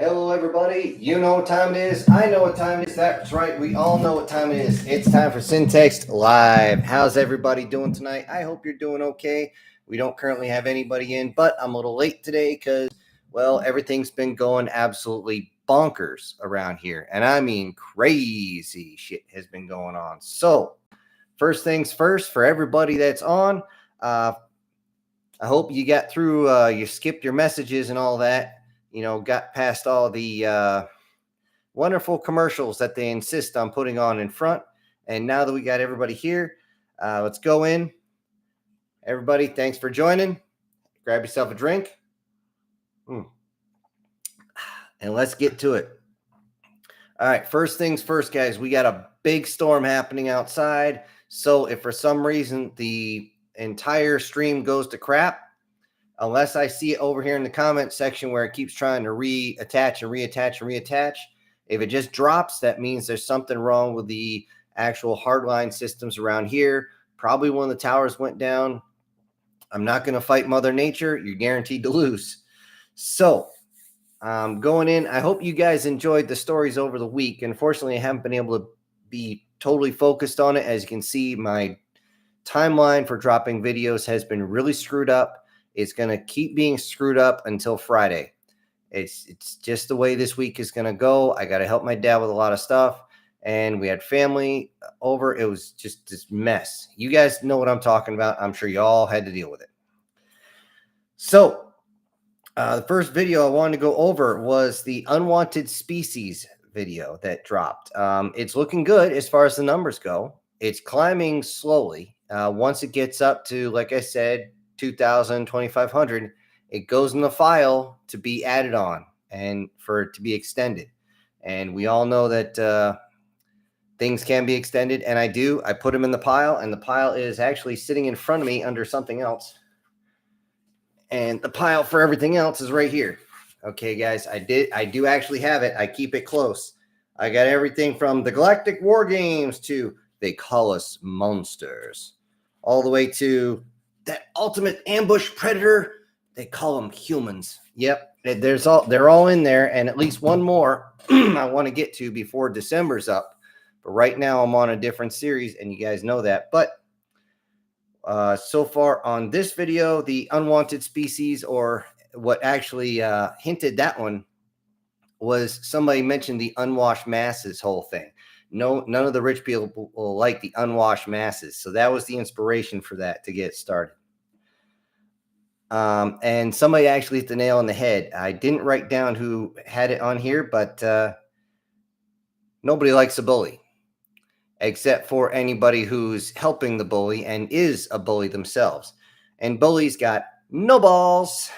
Hello, everybody. You know what time it is. I know what time it is. That's right. We all know what time it is. It's time for Syntext Live. How's everybody doing tonight? I hope you're doing okay. We don't currently have anybody in, but I'm a little late today because, well, everything's been going absolutely bonkers around here. And I mean, crazy shit has been going on. So, first things first, for everybody that's on, I hope you got through, you skipped your messages and all that. You know, got past all the wonderful commercials that they insist on putting on in front. And now that we got everybody here, let's go in. Everybody, thanks for joining. Grab yourself a drink. And let's get to it. All right, first things first, guys. We got a big storm happening outside. So if for some reason the entire stream goes to crap, unless I see it over here in the comment section where it keeps trying to reattach and reattach and reattach. If it just drops, that means there's something wrong with the actual hardline systems around here. Probably one of the towers went down. I'm not going to fight Mother Nature. You're guaranteed to lose. So going in, I hope you guys enjoyed the stories over the week. Unfortunately, I haven't been able to be totally focused on it. As you can see, my timeline for dropping videos has been really screwed up. It's going to keep being screwed up until Friday. It's just the way this week is going to go. I got to help my dad with a lot of stuff, and we had family over. It was just this mess. You guys know what I'm talking about. I'm sure you all had to deal with it. So the first video I wanted to go over was the unwanted species video that dropped. It's looking good as far as the numbers go. It's climbing slowly. Once it gets up to, like I said, 2,000, 2,500, it goes in the file to be added on and for it to be extended. And we all know that things can be extended, and I do. I put them in the pile, and the pile is actually sitting in front of me under something else. And the pile for everything else is right here. Okay, guys, I do actually have it. I keep it close. I got everything from the Galactic War Games to They Call Us Monsters, all the way to that ultimate ambush predator. They call them humans. Yep, they're all in there, and at least one more I want to get to before December's up. But right now I'm on a different series, and you guys know that. But so far on this video, the unwanted species, or what actually hinted that one, was somebody mentioned the unwashed masses whole thing. No, none of the rich people will like the unwashed masses. So that was the inspiration for that to get started. And somebody actually hit the nail on the head. I didn't write down who had it on here, but nobody likes a bully, except for anybody who's helping the bully and is a bully themselves. And bullies got no balls,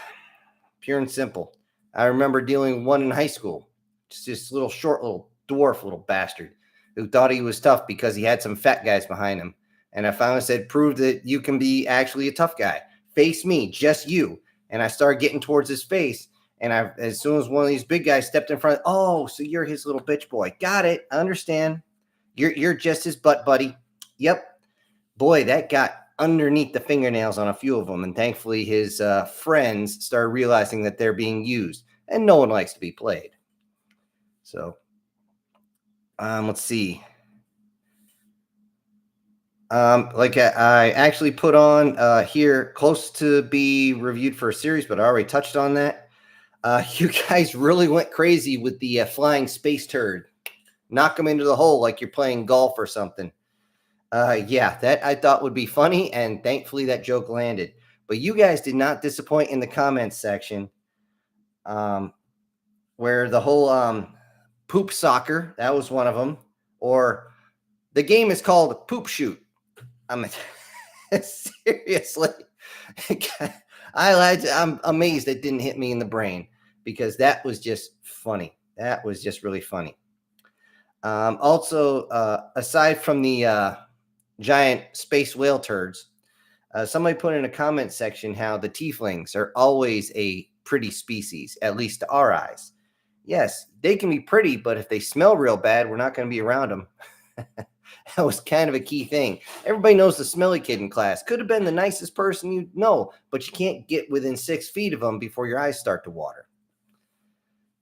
pure and simple. I remember dealing with one in high school, just this little short, little dwarf, little bastard who thought he was tough because he had some fat guys behind him. And I finally said, prove that you can be actually a tough guy. Face me, just you. And I started getting towards his face. And as soon as one of these big guys stepped in front, oh, so you're his little bitch boy. Got it. I understand. You're just his butt buddy. Yep. Boy, that got underneath the fingernails on a few of them. And thankfully, his friends started realizing that they're being used. And no one likes to be played. So, let's see. Like I actually put on here, close to be reviewed for a series, but I already touched on that. You guys really went crazy with the flying space turd. Knock them into the hole like you're playing golf or something. Yeah, that I thought would be funny, and thankfully that joke landed. But you guys did not disappoint in the comments section, where the whole poop soccer, that was one of them, or the game is called Poop Shoot. I mean, seriously, I'm amazed it didn't hit me in the brain, because that was just funny. That was just really funny. Also, aside from the giant space whale turds, somebody put in a comment section how the tieflings are always a pretty species, at least to our eyes. Yes, they can be pretty, but if they smell real bad, we're not going to be around them. That was kind of a key thing. Everybody knows the smelly kid in class. Could have been the nicest person you know, but you can't get within 6 feet of them before your eyes start to water.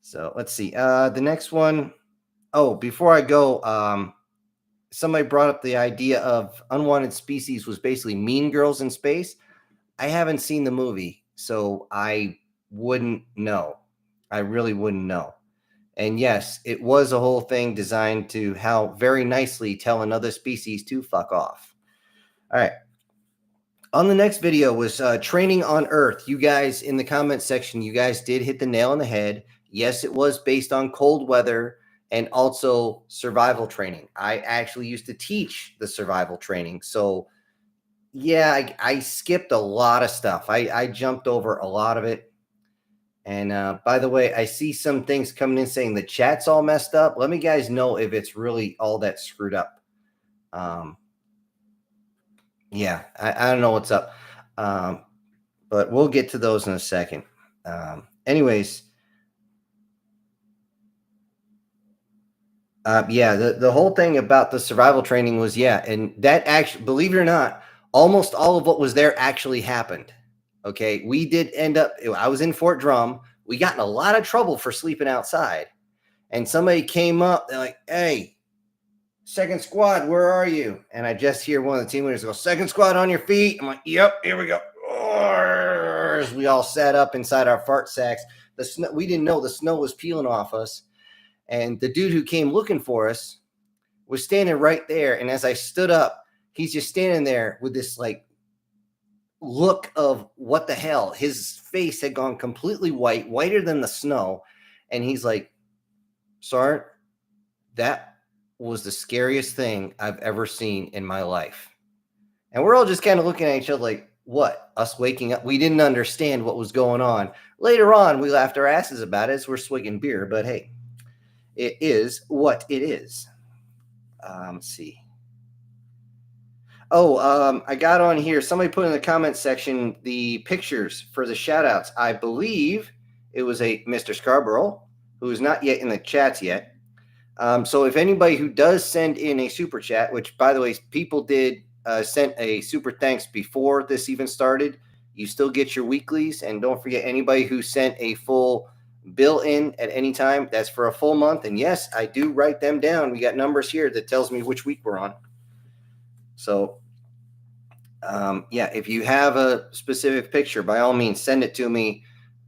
So let's see. The next one. Oh, before I go, somebody brought up the idea of unwanted species was basically Mean Girls in space. I haven't seen the movie, so I wouldn't know. I really wouldn't know. And yes, it was a whole thing designed to how very nicely tell another species to fuck off. All right. On the next video was training on Earth. You guys in the comment section, you guys did hit the nail on the head. Yes, it was based on cold weather and also survival training. I actually used to teach the survival training. So yeah, I skipped a lot of stuff. I jumped over a lot of it. And by the way, I see some things coming in saying the chat's all messed up. Let me guys know if it's really all that screwed up. Yeah, I don't know what's up. But we'll get to those in a second. Anyways, yeah, the whole thing about the survival training was, yeah, and that actually, believe it or not, almost all of what was there actually happened. Okay, we did end up, I was in Fort Drum. We got in a lot of trouble for sleeping outside. And somebody came up, they're like, hey, second squad, where are you? And I just hear one of the team leaders go, second squad on your feet. I'm like, yep, here we go. We all sat up inside our fart sacks. The snow, we didn't know the snow was peeling off us. And the dude who came looking for us was standing right there. And as I stood up, he's just standing there with this like look of what the hell. His face had gone completely white, whiter than the snow. And he's like, Sergeant, that was the scariest thing I've ever seen in my life. And we're all just kind of looking at each other like, what? Us waking up? We didn't understand what was going on. Later on, we laughed our asses about it as we're swigging beer, but hey, it is what it is. Let's see. Oh, I got on here. Somebody put in the comment section the pictures for the shout outs. I believe it was a Mr. Scarborough, who is not yet in the chats yet. So if anybody who does send in a super chat, which by the way, people did send a super thanks before this even started, you still get your weeklies. And don't forget, anybody who sent a full bill in at any time, that's for a full month. And yes, I do write them down. We got numbers here that tells me which week we're on. So yeah, if you have a specific picture, by all means, send it to me,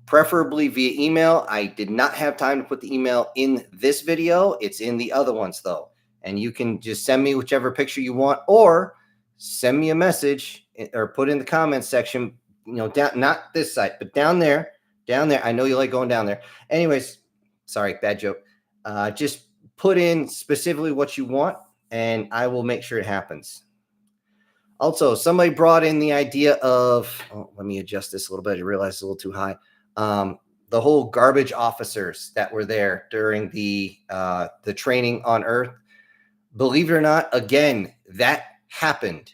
preferably via email. I did not have time to put the email in this video. It's in the other ones though. And you can just send me whichever picture you want, or send me a message or put in the comments section, you know, down, not this side, but down there. I know you like going down there. Anyways, sorry, bad joke. Just put in specifically what you want and I will make sure it happens. Also, somebody brought in the idea of, oh, let me adjust this a little bit. I realized it's a little too high. The whole garbage officers that were there during the training on Earth. Believe it or not, again, that happened.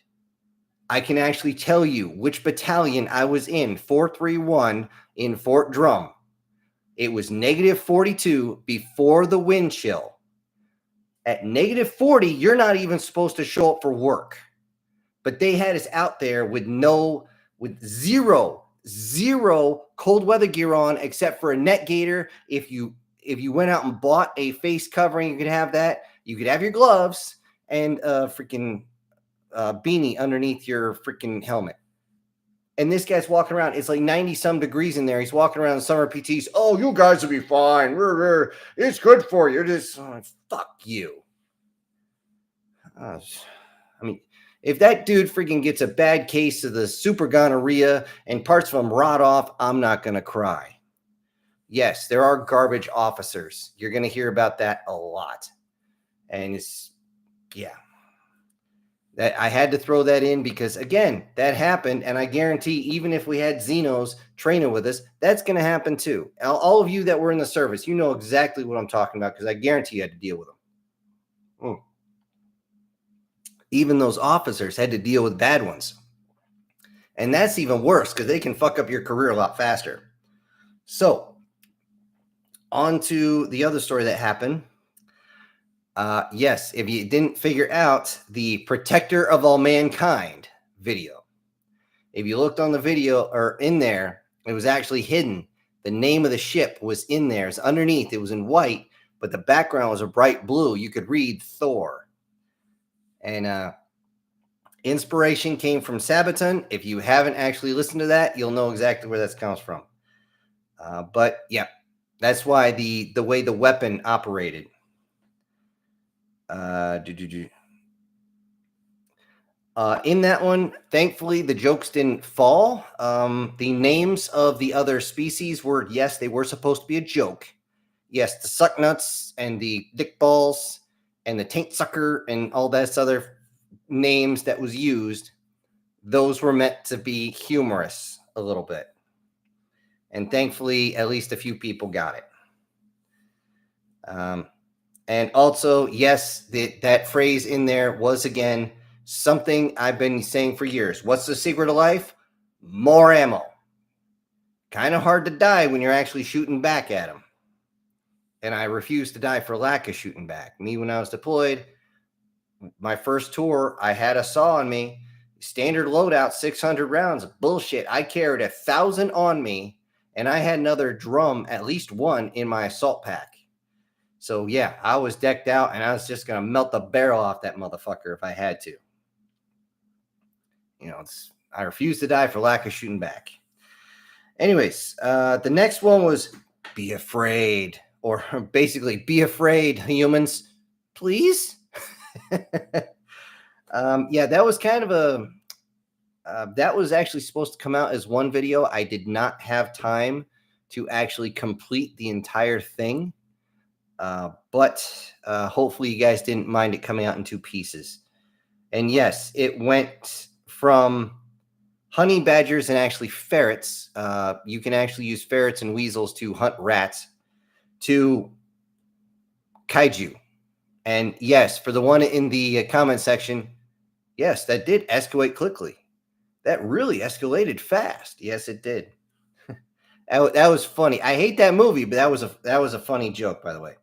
I can actually tell you which battalion I was in, 431 in Fort Drum. It was -42 before the wind chill. At -40, you're not even supposed to show up for work. But they had us out there with zero cold weather gear on, except for a net gaiter. If you went out and bought a face covering, you could have that. You could have your gloves and a freaking beanie underneath your freaking helmet. And this guy's walking around. It's like 90 some degrees in there. He's walking around in summer PTs. Oh, you guys will be fine. It's good for you. Just fuck you. I mean, if that dude freaking gets a bad case of the super gonorrhea and parts of him rot off, I'm not going to cry. Yes, there are garbage officers. You're going to hear about that a lot. And it's, yeah. That I had to throw that in because, again, that happened. And I guarantee even if we had Xenos training with us, that's going to happen too. All of you that were in the service, you know exactly what I'm talking about because I guarantee you had to deal with them. Even those officers had to deal with bad ones. And that's even worse because they can fuck up your career a lot faster. So, on to the other story that happened. Yes, if you didn't figure out the Protector of All Mankind video, if you looked on the video or in there, it was actually hidden. the name of the ship was in there. It's underneath. It was in white, but the background was a bright blue. You could read Thor. And inspiration came from Sabaton. If you haven't actually listened to that, you'll know exactly where that comes from. But yeah, that's why the way the weapon operated. In that one, thankfully, the jokes didn't fall. The names of the other species were, yes, they were supposed to be a joke. Yes, the suck nuts and the dick balls and the taint sucker and all that other names that was used, those were meant to be humorous a little bit. And thankfully, at least a few people got it. And also, yes, that phrase in there was, again, something I've been saying for years. What's the secret of life? More ammo. Kind of hard to die when you're actually shooting back at them. And I refuse to die for lack of shooting back. Me, when I was deployed, my first tour, I had a saw on me. Standard loadout, 600 rounds. Bullshit. I carried 1,000 on me, and I had another drum, at least one, in my assault pack. So, yeah, I was decked out, and I was just going to melt the barrel off that motherfucker if I had to. You know, I refuse to die for lack of shooting back. Anyways, the next one was be afraid, or basically be afraid, humans, please. Yeah, that was kind of that was actually supposed to come out as one video. I did not have time to actually complete the entire thing. But hopefully you guys didn't mind it coming out in 2 pieces. And yes, it went from honey badgers and actually ferrets. You can actually use ferrets and weasels to hunt rats, to kaiju. And yes, for the one in the comment section, yes, that did escalate quickly. That really escalated fast. Yes, it did. That was funny. I hate that movie, but that was a funny joke, by the way.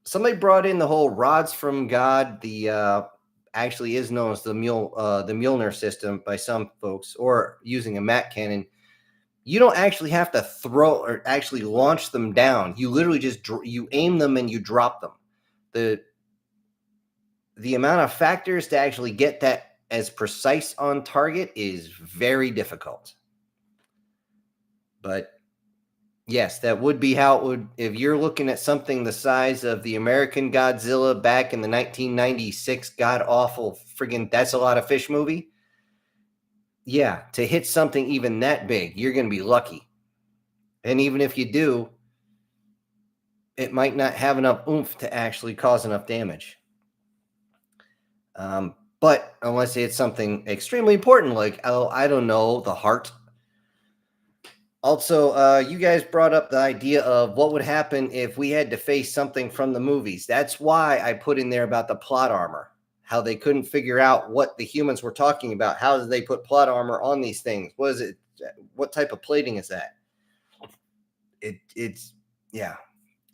Somebody brought in the whole rods from God. The actually is known as the Mjolnir system by some folks, or using a Mac cannon. You don't actually have to throw or actually launch them down. You literally just you aim them and you drop them. The amount of factors to actually get that as precise on target is very difficult. But yes, that would be how it would, if you're looking at something the size of the American Godzilla back in the 1996 god-awful friggin' That's a Lot of Fish movie. Yeah, to hit something even that big, you're going to be lucky. And even if you do, it might not have enough oomph to actually cause enough damage. But unless it's something extremely important, like, oh, I don't know, the heart. Also, you guys brought up the idea of what would happen if we had to face something from the movies. That's why I put in there about the plot armor, how they couldn't figure out what the humans were talking about. How did they put plot armor on these things? What is it? What type of plating is that? It's yeah.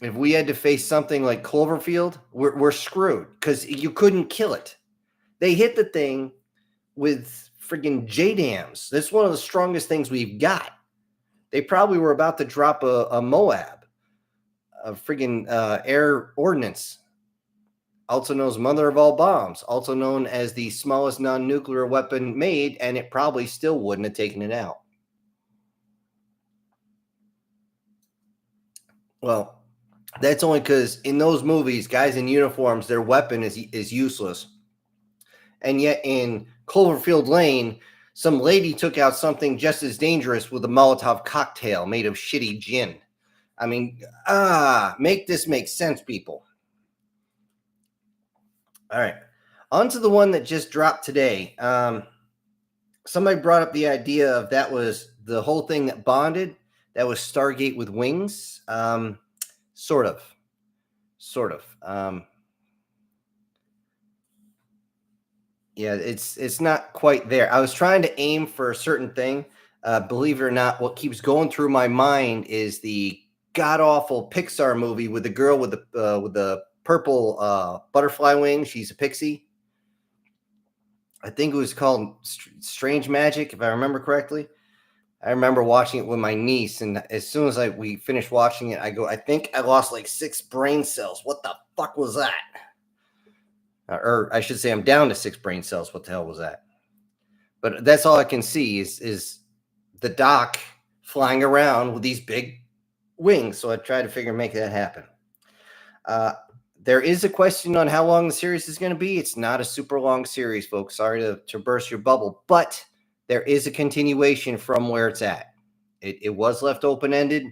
If we had to face something like Cloverfield, we're screwed because you couldn't kill it. They hit the thing with friggin' JDAMs. That's one of the strongest things we've got. They probably were about to drop a Moab, a friggin' air ordnance, also known as mother of all bombs, also known as the smallest non-nuclear weapon made, and it probably still wouldn't have taken it out. Well, that's only because in those movies, guys in uniforms, their weapon is useless. And yet in Cloverfield Lane, some lady took out something just as dangerous with a Molotov cocktail made of shitty gin. I mean, make this make sense, people. All right. On to the one that just dropped today. Somebody brought up the idea of that was the whole thing that bonded. That was Stargate with wings. Sort of. Yeah, it's not quite there. I was trying to aim for a certain thing. Believe it or not, what keeps going through my mind is the god-awful Pixar movie with the girl with the purple butterfly wings. She's a pixie. I think it was called Strange Magic, if I remember correctly. I remember watching it with my niece, and as soon as we finished watching it, I think I lost like 6 brain cells. What the fuck was that? Or I should say, I'm down to 6 brain cells. What the hell was that? But that's all I can see is the doc flying around with these big wings. So I tried to make that happen. There is a question on how long the series is going to be. It's not a super long series, folks. Sorry to burst your bubble, but there is a continuation from where it's at. It was left open-ended.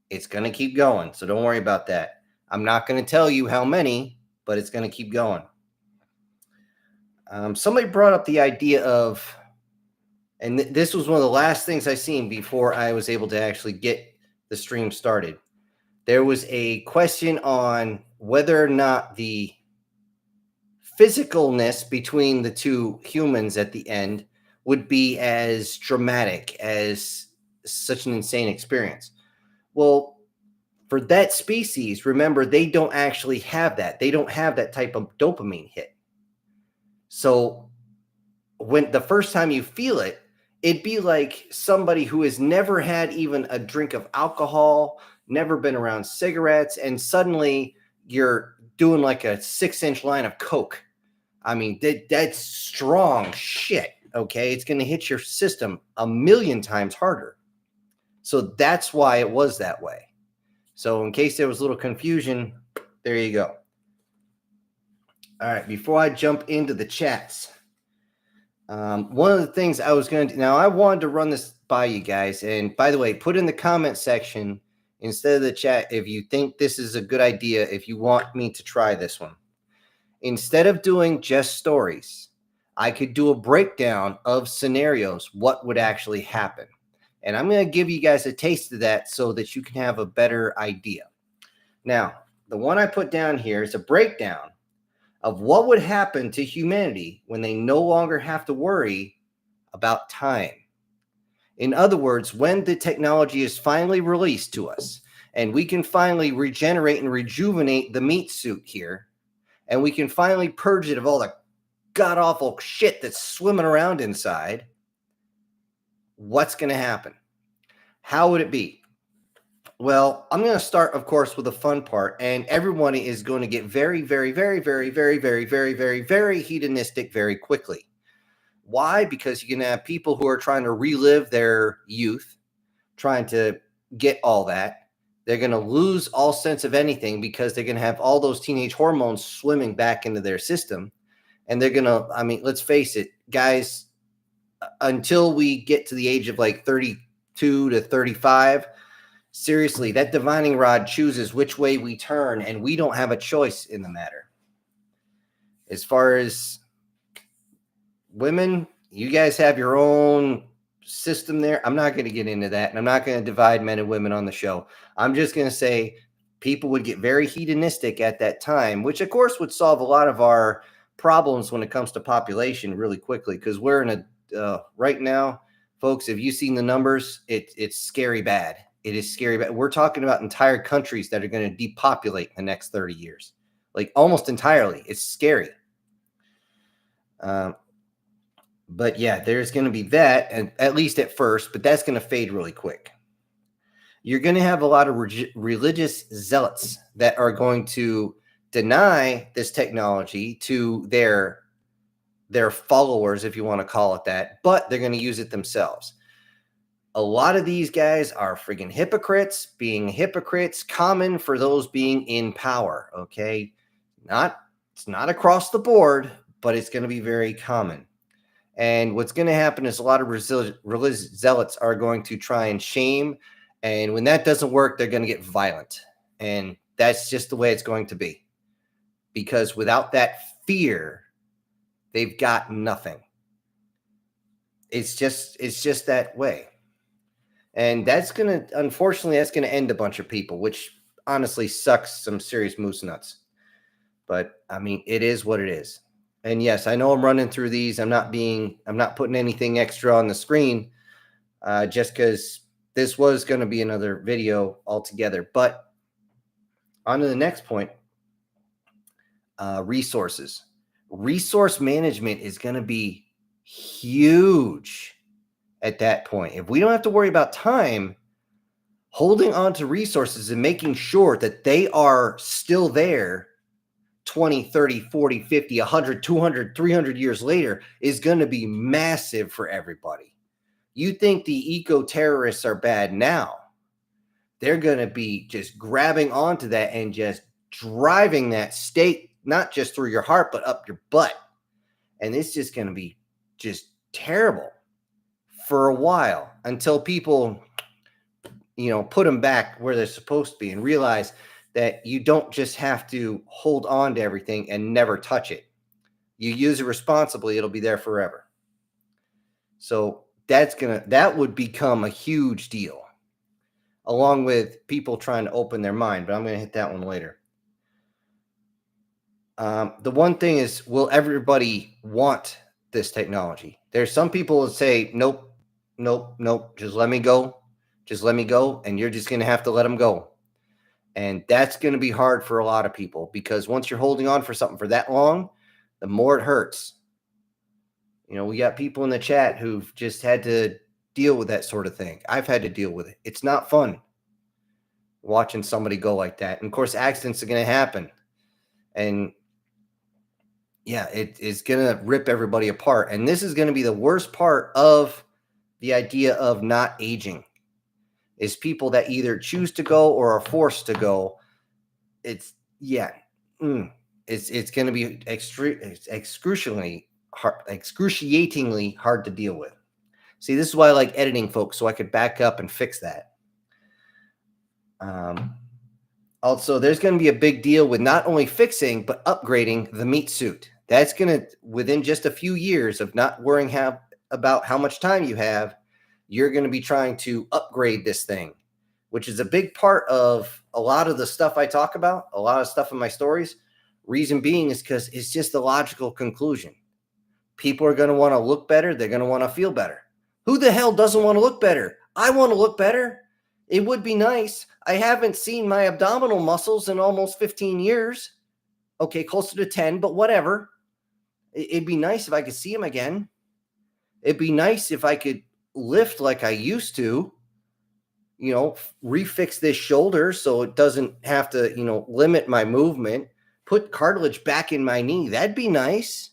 It's going to keep going, so don't worry about that. I'm not going to tell you how many, but it's going to keep going. Somebody brought up the idea of, and this was one of the last things I seen before I was able to actually get the stream started. There was a question on whether or not the physicalness between the two humans at the end would be as dramatic as such an insane experience. Well, for that species, remember, they don't actually have that. They don't have that type of dopamine hit. So when the first time you feel it, it'd be like somebody who has never had even a drink of alcohol, never been around cigarettes, and suddenly you're doing like a 6-inch line of Coke. I mean, that's strong shit, okay? It's going to hit your system 1,000,000 times harder. So that's why it was that way. So in case there was a little confusion, there you go. All right, before I jump into the chats, one of the things I was going to, now I wanted to run this by you guys. And by the way, put in the comment section instead of the chat if you think this is a good idea, if you want me to try this one. Instead of doing just stories, I could do a breakdown of scenarios, what would actually happen. And I'm going to give you guys a taste of that so that you can have a better idea. Now, the one I put down here is a breakdown of what would happen to humanity when they no longer have to worry about time. In other words, when the technology is finally released to us and we can finally regenerate and rejuvenate the meat suit here, and we can finally purge it of all the god-awful shit that's swimming around inside, what's going to happen? How would it be? Well, I'm going to start, of course, with the fun part, and everyone is going to get very, very, very, very, very, very, very, very, very hedonistic very quickly. Why? Because you can have people who are trying to relive their youth, trying to get all that. They're going to lose all sense of anything because they're going to have all those teenage hormones swimming back into their system. And they're going to, I mean, let's face it, guys, until we get to the age of like 32 to 35, seriously, that divining rod chooses which way we turn, and we don't have a choice in the matter. As far as women, you guys have your own system there. I'm not going to get into that, and I'm not going to divide men and women on the show. I'm just going to say people would get very hedonistic at that time, which of course would solve a lot of our problems when it comes to population really quickly, because we're in a right now, folks, if you've seen the numbers, it's scary bad. It is scary bad. We're talking about entire countries that are going to depopulate in the next 30 years, like almost entirely. It's scary. But yeah, there's going to be that, and at least at first, but that's going to fade really quick. You're going to have a lot of religious zealots that are going to deny this technology to their followers, if you want to call it that, but they're going to use it themselves. A lot of these guys are friggin' hypocrites. Being hypocrites, common for those being in power, okay? It's not across the board, but it's going to be very common. And what's going to happen is a lot of religious zealots are going to try and shame. And when that doesn't work, they're going to get violent. And that's just the way it's going to be. Because without that fear, they've got nothing. It's just that way. And unfortunately, that's going to end a bunch of people, which honestly sucks some serious moose nuts. But I mean, it is what it is. And yes, I know I'm running through these. I'm not putting anything extra on the screen just because this was going to be another video altogether. But on to the next point, resources. Resource management is going to be huge at that point. If we don't have to worry about time, holding on to resources and making sure that they are still there 20, 30, 40, 50, 100, 200, 300 years later is going to be massive for everybody. You think the eco-terrorists are bad now. They're going to be just grabbing onto that and just driving that stake, not just through your heart, but up your butt. And it's just going to be just terrible for a while until people, put them back where they're supposed to be and realize that you don't just have to hold on to everything and never touch it. You use it responsibly, it'll be there forever. So that would become a huge deal, along with people trying to open their mind, but I'm going to hit that one later. The one thing is, will everybody want this technology? There's some people that say, nope, just let me go. And you're just going to have to let them go. And that's going to be hard for a lot of people, because once you're holding on for something for that long, the more it hurts. We got people in the chat who've just had to deal with that sort of thing. I've had to deal with it. It's not fun watching somebody go like that. And of course, accidents are going to happen. And yeah, it is going to rip everybody apart. And this is going to be the worst part of the idea of not aging, is people that either choose to go or are forced to go. It's going to be excruciatingly hard to deal with. See, this is why I like editing, folks, so I could back up and fix that. Also, there's going to be a big deal with not only fixing, but upgrading the meat suit. That's going to, within just a few years of not worrying about how much time you have, you're going to be trying to upgrade this thing, which is a big part of a lot of the stuff I talk about, a lot of stuff in my stories. Reason being is because it's just the logical conclusion. People are going to want to look better. They're going to want to feel better. Who the hell doesn't want to look better? I want to look better. It would be nice. I haven't seen my abdominal muscles in almost 15 years. Okay, closer to 10, but whatever. It'd be nice if I could see them again. It'd be nice if I could lift like I used to, refix this shoulder so it doesn't have to, limit my movement, put cartilage back in my knee. That'd be nice.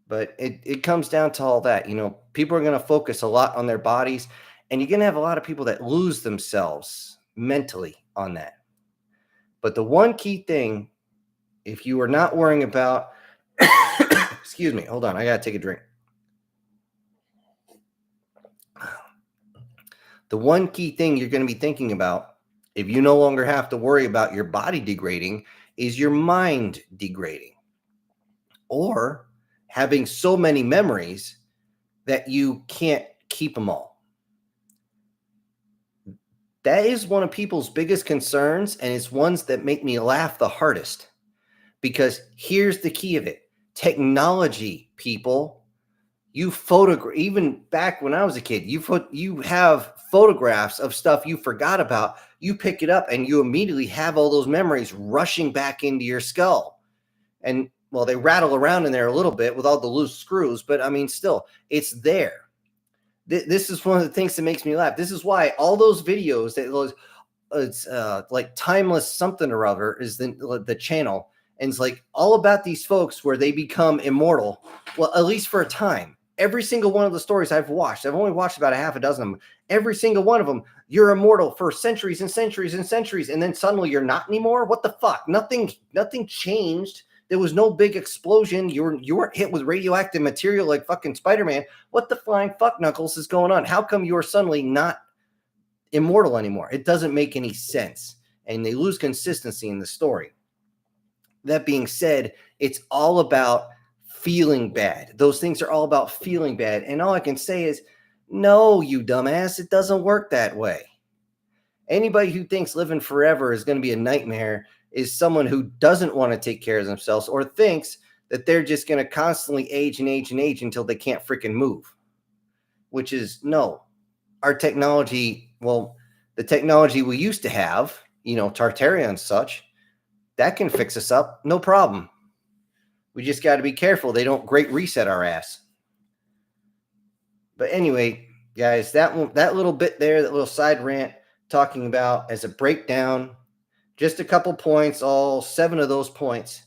But it comes down to all that. People are going to focus a lot on their bodies, and you're going to have a lot of people that lose themselves mentally on that. But the one key thing, if you are not worrying about, excuse me, hold on, I got to take a drink. The one key thing you're going to be thinking about, if you no longer have to worry about your body degrading, is your mind degrading, or having so many memories that you can't keep them all. That is one of people's biggest concerns, and it's ones that make me laugh the hardest, because here's the key of it. Technology, people, even back when I was a kid, you have photographs of stuff you forgot about. You pick it up and you immediately have all those memories rushing back into your skull. And well, they rattle around in there a little bit with all the loose screws, but I mean, still, it's there. This is one of the things that makes me laugh. This is why all those videos it's like Timeless something or other is the channel. And it's like all about these folks where they become immortal. Well, at least for a time. Every single one of the stories I've watched, I've only watched about a half a dozen of them. Every single one of them, you're immortal for centuries and centuries and centuries. And then suddenly you're not anymore. What the fuck? Nothing changed. There was no big explosion. You weren't hit with radioactive material like fucking Spider-Man. What the flying fuck knuckles is going on? How come you're suddenly not immortal anymore? It doesn't make any sense. And they lose consistency in the story. That being said, it's all about feeling bad. Those things are all about feeling bad. And all I can say is, no, you dumbass, it doesn't work that way. Anybody who thinks living forever is going to be a nightmare is someone who doesn't want to take care of themselves, or thinks that they're just going to constantly age and age and age until they can't freaking move. Which is, no. Our technology, well, the technology we used to have, Tartaria and such, that can fix us up, no problem. We just got to be careful they don't great reset our ass. But anyway, guys, that little bit there, that little side rant, talking about as a breakdown, just a couple points, all 7 of those points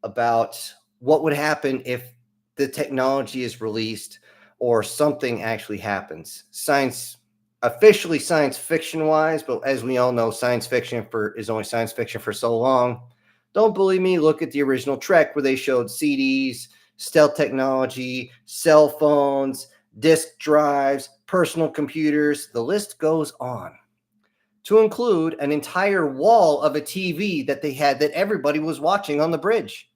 about what would happen if the technology is released or something actually happens. Officially science fiction wise, but as we all know, science fiction is only science fiction for so long. Don't believe me? Look at the original Trek where they showed CDs, stealth technology, cell phones, disk drives, personal computers. The list goes on, to include an entire wall of a TV that they had that everybody was watching on the bridge.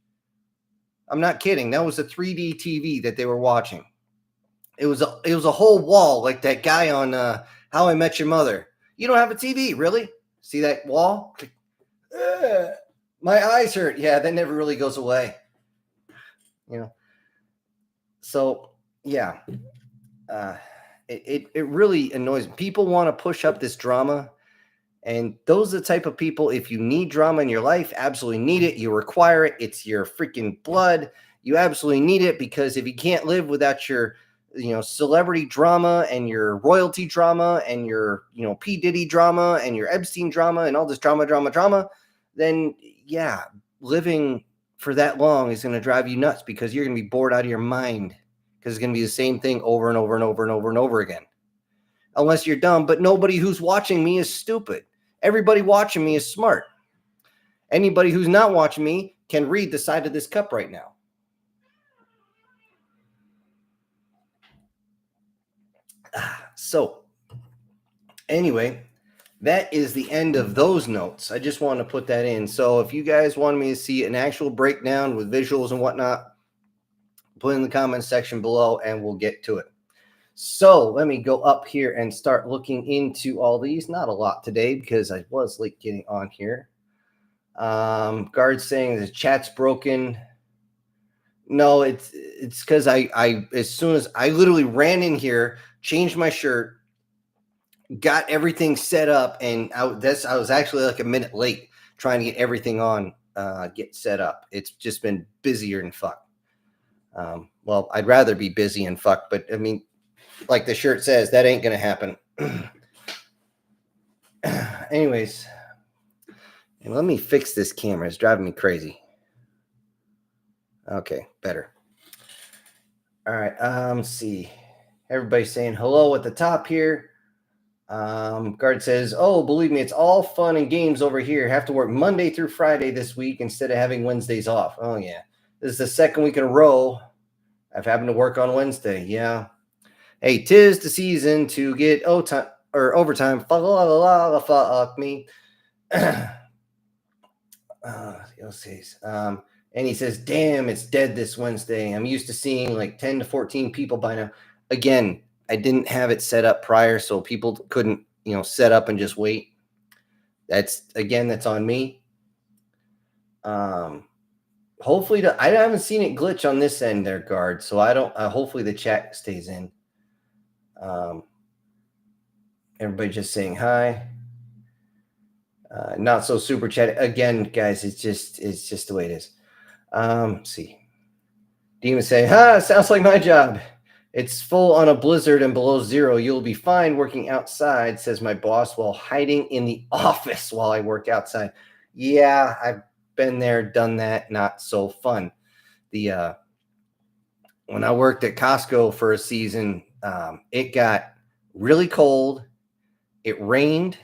I'm not kidding. That was a 3D TV that they were watching. It was a whole wall like that guy on How I Met Your Mother. You don't have a TV, really? See that wall? My eyes hurt. Yeah, that never really goes away. You know. So yeah, it really annoys me. People want to push up this drama. And those are the type of people, if you need drama in your life, absolutely need it. You require it. It's your freaking blood. You absolutely need it, because if you can't live without your, celebrity drama and your royalty drama and your, P. Diddy drama and your Epstein drama and all this drama, then yeah, living for that long is going to drive you nuts, because you're going to be bored out of your mind, because it's going to be the same thing over and over and over and over and over again. Unless you're dumb, but nobody who's watching me is stupid. Everybody watching me is smart. Anybody who's not watching me can read the side of this cup right now. So, anyway, that is the end of those notes. I just want to put that in. So, if you guys want me to see an actual breakdown with visuals and whatnot, put in the comments section below and we'll get to it. So let me go up here and start looking into all these. Not a lot today because I was late getting on here. Guard saying the chat's broken. No, it's because I as soon as I literally ran in here, changed my shirt, got everything set up, and I was actually like a minute late trying to get everything on, get set up. It's just been busier than fuck. Well, I'd rather be busy and fuck, but I mean, like the shirt says, that ain't gonna happen. Anyways, let me fix this camera. It's driving me crazy. Okay, better. All right. Let's see. Everybody's saying hello at the top here. Guard says, "Oh, believe me, it's all fun and games over here. Have to work Monday through Friday this week instead of having Wednesdays off." Oh yeah, this is the second week in a row I've happened to work on Wednesday. Yeah. Hey, 'tis the season to get overtime. Fuck me. And he says, "Damn, it's dead this Wednesday. I'm used to seeing like 10 to 14 people by now." Again, I didn't have it set up prior, so people couldn't, set up and just wait. That's on me. Hopefully, I haven't seen it glitch on this end there, Guard. So I don't. Hopefully, the chat stays in. Everybody just saying hi. Not so super chat again, guys. It's just the way it is. See, Demon say, sounds like my job. It's full on a blizzard and below zero. You'll be fine working outside, says my boss, while hiding in the office while I work outside. Yeah, I've been there, done that. Not so fun. When I worked at Costco for a season, it got really cold. It rained,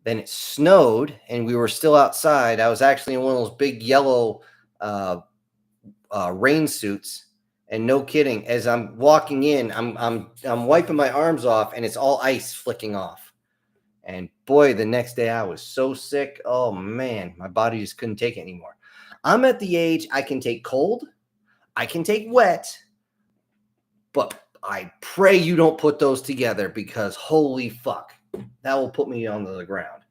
then it snowed, and we were still outside. I was actually in one of those big yellow rain suits. And no kidding, as I'm walking in, I'm wiping my arms off, and it's all ice flicking off. And boy, the next day I was so sick. Oh man, my body just couldn't take it anymore. I'm at the age I can take cold, I can take wet, but I pray you don't put those together, because holy fuck, that will put me onto the ground.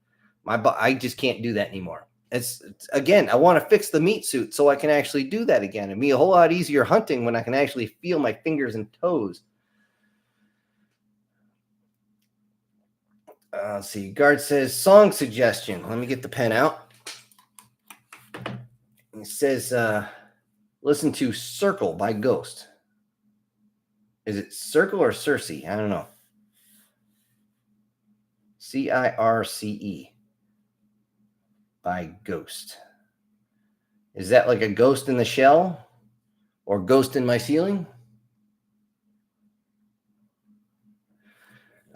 I just can't do that anymore. It's again, I want to fix the meat suit so I can actually do that again. It'd be a whole lot easier hunting when I can actually feel my fingers and toes. Let's see. Guard says, song suggestion. Let me get the pen out. It says, listen to Circle by Ghost. Is it Circle or Circe? I don't know. Circe by Ghost. Is that like a ghost in the shell or ghost in my ceiling?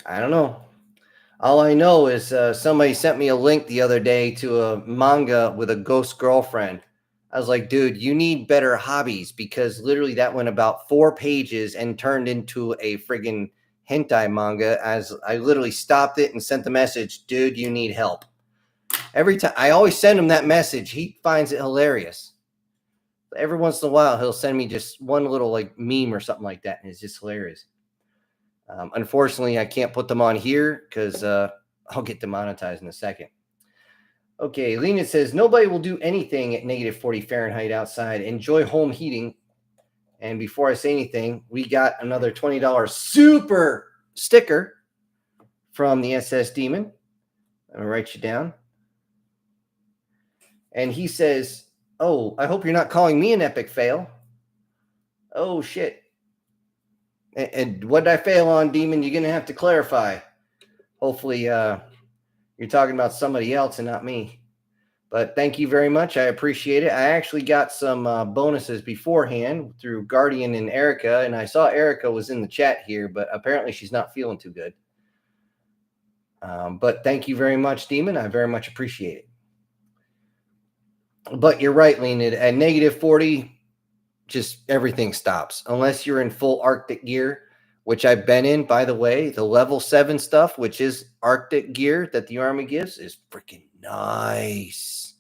I don't know. All I know is somebody sent me a link the other day to a manga with a ghost girlfriend. I was like, dude, you need better hobbies, because literally that went about 4 pages and turned into a friggin' hentai manga. As I literally stopped it and sent the message, dude, you need help. Every time I always send him that message, he finds it hilarious. Every once in a while, he'll send me just one little like meme or something like that, and it's just hilarious. Unfortunately, I can't put them on here because I'll get demonetized in a second. Okay, Lena says, nobody will do anything at negative 40 Fahrenheit outside. Enjoy home heating. And before I say anything, we got another $20 super sticker from the SS Demon. I'm going to write you down. And he says, oh, I hope you're not calling me an epic fail. Oh, shit. And what did I fail on, Demon? You're going to have to clarify. Hopefully, you're talking about somebody else and not me. But thank you very much. I appreciate it. I actually got some bonuses beforehand through Guardian and Erica, and I saw Erica was in the chat here, but apparently she's not feeling too good. But thank you very much, Demon. I very much appreciate it. But you're right, Leonid. At negative 40, just everything stops. Unless you're in full Arctic gear, which I've been in, by the way. The level 7 stuff, which is Arctic gear that the Army gives, is freaking nice.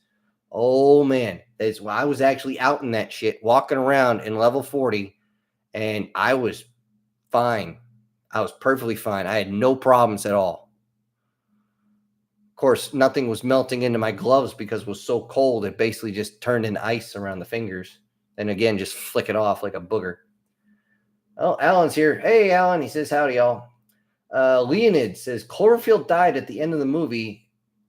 Oh, man. I was actually out in that shit, walking around in level 40, and I was fine. I was perfectly fine. I had no problems at all. Of course, nothing was melting into my gloves because it was so cold. It basically just turned into ice around the fingers. And again, just flick it off like a booger. Oh, Alan's here. Hey, Alan. He says, howdy, y'all. Leonid says, Cloverfield died at the end of the movie.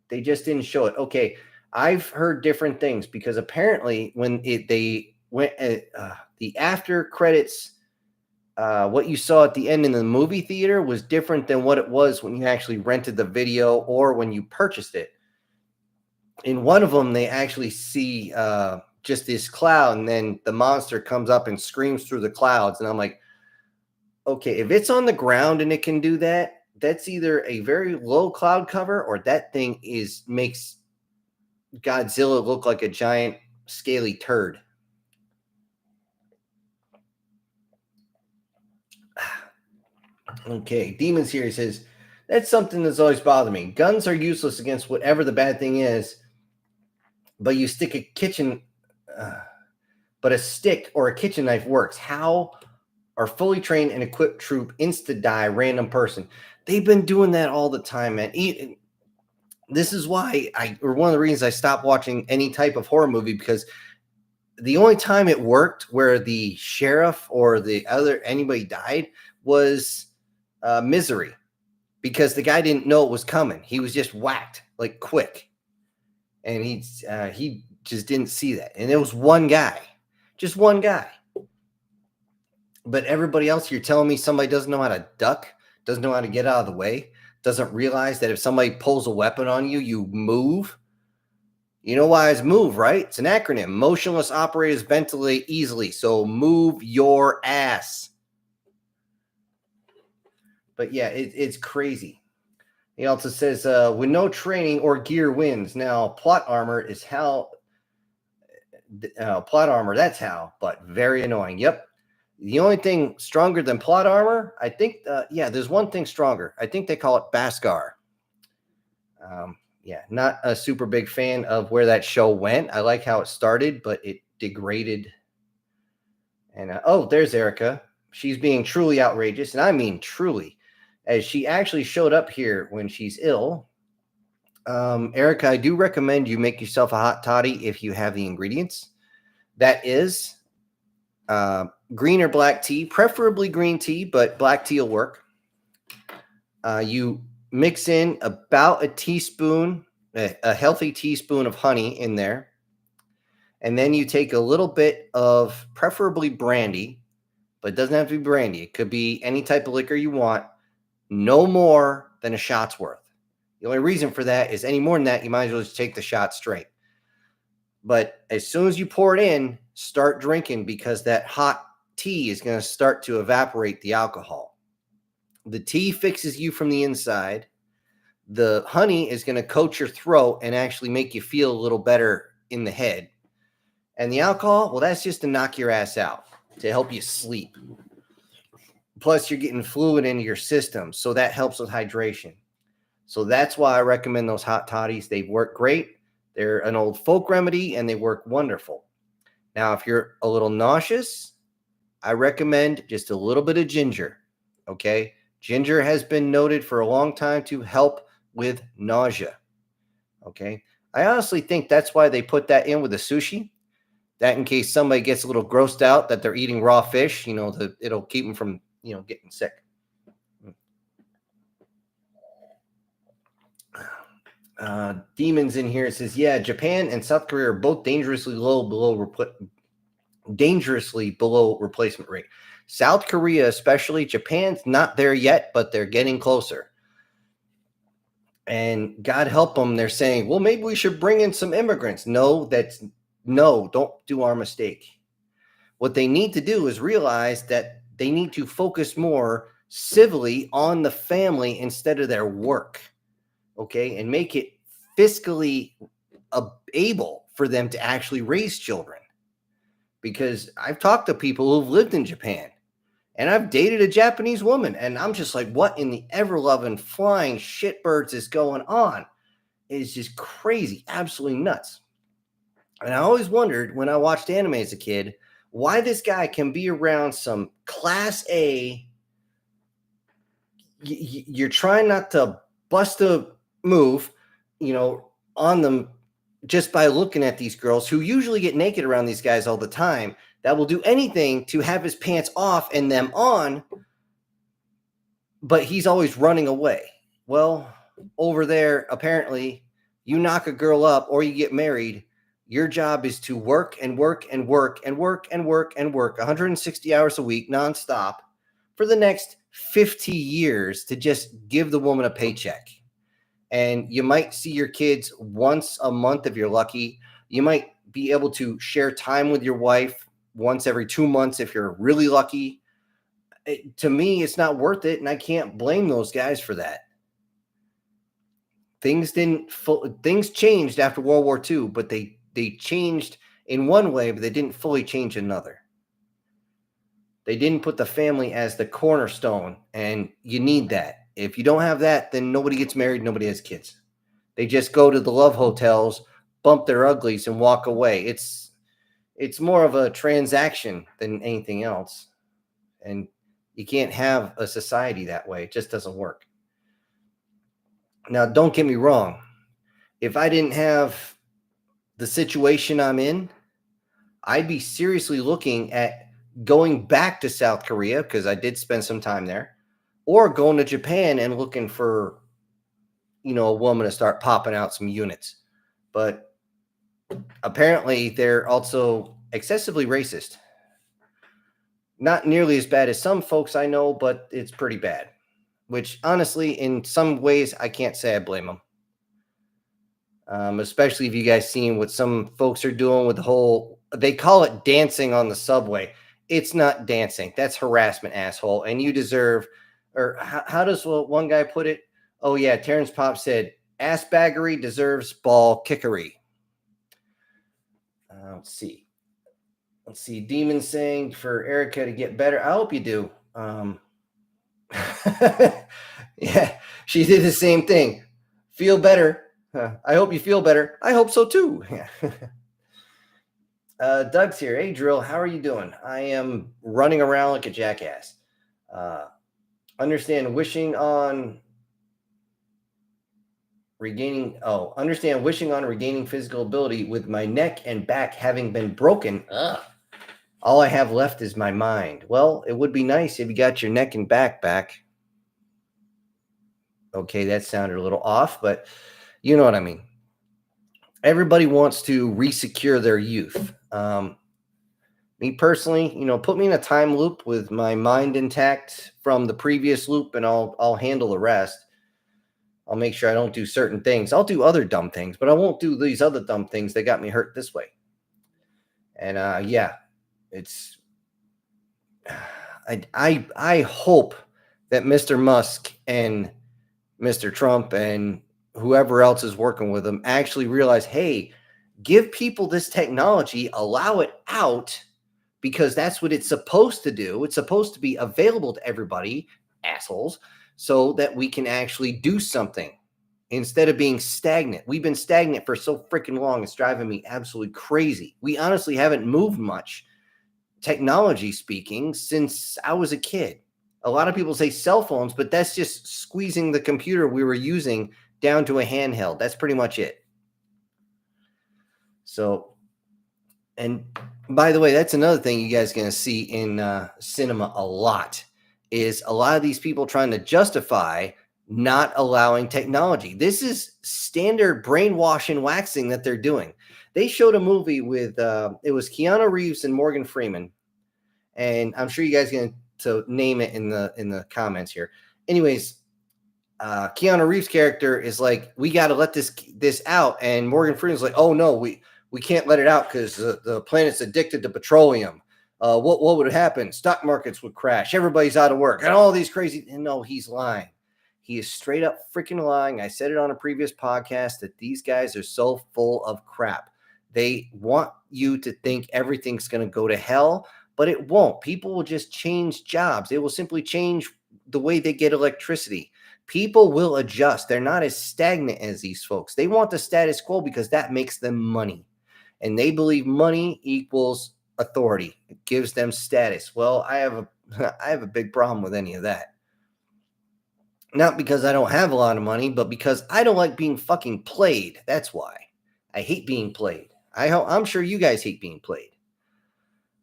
They just didn't show it. Okay, I've heard different things, because apparently when they went the after credits, what you saw at the end in the movie theater was different than what it was when you actually rented the video or when you purchased it. In one of them, they actually see just this cloud, and then the monster comes up and screams through the clouds. And I'm like, okay, if it's on the ground and it can do that, that's either a very low cloud cover or that thing makes Godzilla look like a giant scaly turd. Okay, Demon's here. He says, that's something that's always bothered me. Guns are useless against whatever the bad thing is, but you stick a kitchen, but a stick or a kitchen knife works. How are fully trained and equipped troop insta-die random person? They've been doing that all the time, man. This is why or one of the reasons I stopped watching any type of horror movie, because the only time it worked where the sheriff or anybody died was Misery, because the guy didn't know it was coming. He was just whacked like quick, and he just didn't see that. And it was just one guy. But everybody else, you're telling me somebody doesn't know how to duck, doesn't know how to get out of the way, doesn't realize that if somebody pulls a weapon on you, you move. You know why it's move, right? It's an acronym. Motionless operators ventilate easily. So move your ass. But yeah, it's crazy. He also says, with no training or gear wins. Now, plot armor is how. Plot armor, that's how, but very annoying. Yep. The only thing stronger than plot armor, I think, there's one thing stronger. I think they call it Bhaskar. Not a super big fan of where that show went. I like how it started, but it degraded. And there's Erica. She's being truly outrageous, and I mean truly, as she actually showed up here when she's ill. Erica, I do recommend you make yourself a hot toddy if you have the ingredients. That is green or black tea, preferably green tea, but black tea will work. You mix in about a teaspoon, a healthy teaspoon of honey in there. And then you take a little bit of preferably brandy, but it doesn't have to be brandy. It could be any type of liquor you want, no more than a shot's worth. The only reason for that is any more than that, you might as well just take the shot straight. But as soon as you pour it in, start drinking, because that hot tea is going to start to evaporate the alcohol. The tea fixes you from the inside. The honey is going to coat your throat and actually make you feel a little better in the head. And the alcohol, well, that's just to knock your ass out, to help you sleep. Plus, you're getting fluid into your system, so that helps with hydration. So that's why I recommend those hot toddies. They work great. They're an old folk remedy, and they work wonderful. Now, if you're a little nauseous, I recommend just a little bit of ginger, okay? Ginger has been noted for a long time to help with nausea, okay? I honestly think that's why they put that in with the sushi, that in case somebody gets a little grossed out that they're eating raw fish, it'll keep them from, getting sick. Demons in here says, yeah, Japan and South Korea are both dangerously below replacement rate. South Korea, especially. Japan's not there yet, but they're getting closer. And God help them, they're saying, well, maybe we should bring in some immigrants. No, don't do our mistake. What they need to do is realize that they need to focus more civilly on the family instead of their work, okay, and make it fiscally able for them to actually raise children. Because I've talked to people who've lived in Japan, and I've dated a Japanese woman, and I'm just like, what in the ever-loving flying shitbirds is going on? It's just crazy, absolutely nuts. And I always wondered when I watched anime as a kid, why this guy can be around some class A. You're trying not to bust a move, on them just by looking at these girls who usually get naked around these guys all the time, that will do anything to have his pants off and them on, but he's always running away. Well, over there, apparently, you knock a girl up or you get married, your job is to work and work and work and work and work and work 160 hours a week nonstop for the next 50 years to just give the woman a paycheck. And you might see your kids once a month if you're lucky. You might be able to share time with your wife once every 2 months if you're really lucky. To me, it's not worth it, and I can't blame those guys for that. Things changed after World War II, but they changed in one way, but they didn't fully change another. They didn't put the family as the cornerstone, and you need that. If you don't have that, then nobody gets married, nobody has kids. They just go to the love hotels, bump their uglies, and walk away. It's more of a transaction than anything else. And you can't have a society that way. It just doesn't work. Now, don't get me wrong. If I didn't have the situation I'm in, I'd be seriously looking at going back to South Korea, because I did spend some time there, or going to Japan and looking for, a woman to start popping out some units. But apparently they're also excessively racist. Not nearly as bad as some folks I know, but it's pretty bad. Which, honestly, in some ways, I can't say I blame them. Especially if you guys seen what some folks are doing with the whole, they call it dancing on the subway. It's not dancing. That's harassment, asshole. And you deserve, or how does one guy put it? Oh, yeah, Terrence Pop said, ass baggery deserves ball kickery. Let's see. Demon saying for Erica to get better. I hope you do. Yeah, she did the same thing. Feel better. I hope you feel better. I hope so too. Doug's here. Hey, Drill, how are you doing? I am running around like a jackass. Understand wishing on regaining physical ability with my neck and back having been broken. All I have left is my mind. Well, it would be nice if you got your neck and back back. Okay, that sounded a little off, but you know what I mean. Everybody wants to resecure their youth. Me personally, put me in a time loop with my mind intact from the previous loop, and I'll handle the rest. I'll make sure I don't do certain things. I'll do other dumb things, but I won't do these other dumb things that got me hurt this way. And yeah, it's I hope that Mr. Musk and Mr. Trump and whoever else is working with them actually realize, hey, give people this technology, allow it out, because that's what it's supposed to do. It's supposed to be available to everybody, assholes, so that we can actually do something instead of being stagnant. We've been stagnant for so freaking long. It's driving me absolutely crazy. We honestly haven't moved much, technology speaking, since I was a kid. A lot of people say cell phones, but that's just squeezing the computer we were using down to a handheld. That's pretty much it. So, and by the way, that's another thing you guys are going to see in cinema a lot, is a lot of these people trying to justify not allowing technology. This is standard brainwash and waxing that they're doing. They showed a movie with, it was Keanu Reeves and Morgan Freeman. And I'm sure you guys are going to name it in the comments here. Anyways, Keanu Reeves' character is like, we got to let this out. And Morgan Freeman's like, oh no, we can't let it out because the planet's addicted to petroleum. What would happen? Stock markets would crash. Everybody's out of work and all these crazy. And no, he's lying. He is straight up freaking lying. I said it on a previous podcast that these guys are so full of crap. They want you to think everything's going to go to hell, but it won't. People will just change jobs. They will simply change the way they get electricity. People will adjust. They're not as stagnant as these folks. They want the status quo because that makes them money. And they believe money equals authority. It gives them status. Well, I have a big problem with any of that. Not because I don't have a lot of money, but because I don't like being fucking played. That's why. I hate being played. I'm sure you guys hate being played.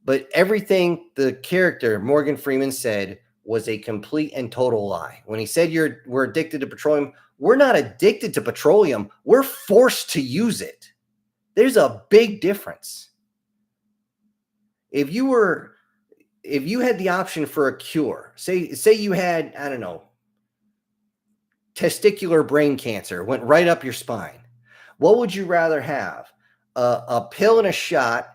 But everything the character Morgan Freeman said was a complete and total lie. When he said we're addicted to petroleum, we're not addicted to petroleum. We're forced to use it. There's a big difference. If you had the option for a cure, say you had, I don't know, testicular brain cancer, went right up your spine. What would you rather have? A pill and a shot,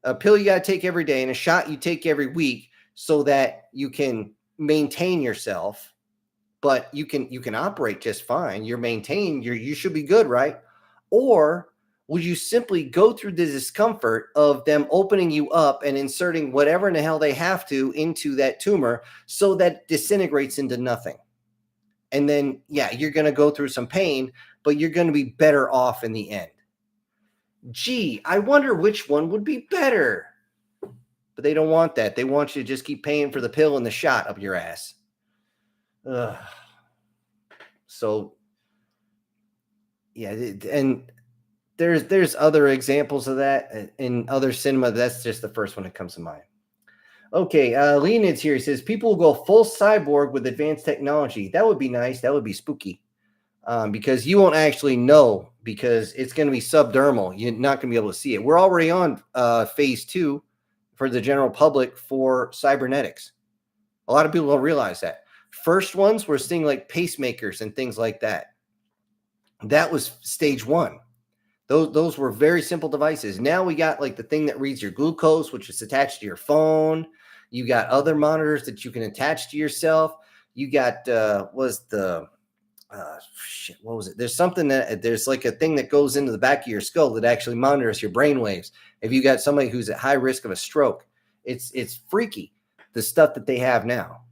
a pill you got to take every day and a shot you take every week so that you can maintain yourself, but you can operate just fine. You're maintained. You should be good, right? Or would you simply go through the discomfort of them opening you up and inserting whatever in the hell they have to into that tumor so that it disintegrates into nothing? And then, yeah, you're going to go through some pain, but you're going to be better off in the end. Gee, I wonder which one would be better. But they don't want that. They want you to just keep paying for the pill and the shot up your ass. Ugh. So, yeah, and there's other examples of that in other cinema. That's just the first one that comes to mind. Okay, Leonid's here. He says, people will go full cyborg with advanced technology. That would be nice. That would be spooky. Because you won't actually know, because it's going to be subdermal. You're not going to be able to see it. We're already on phase 2 for the general public for cybernetics. A lot of people don't realize that. First ones were seeing like pacemakers and things like that. That was stage 1. Those were very simple devices. Now we got like the thing that reads your glucose, which is attached to your phone. You got other monitors that you can attach to yourself. You got what was it? There's like a thing that goes into the back of your skull that actually monitors your brain waves. If you got somebody who's at high risk of a stroke, it's freaky, the stuff that they have now,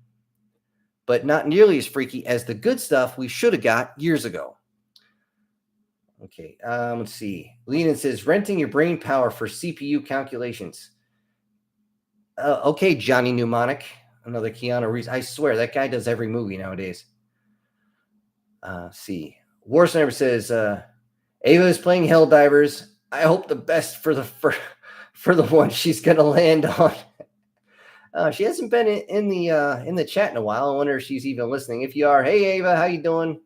but not nearly as freaky as the good stuff we should have got years ago. Okay, let's see. Lenin says, renting your brain power for CPU calculations. Okay, Johnny Mnemonic, another Keanu Reeves. I swear, that guy does every movie nowadays. See. War Sniper says, Ava is playing Helldivers. I hope the best for the one she's going to land on. She hasn't been in the chat in a while. I wonder if she's even listening. If you are, hey, Ava, how you doing?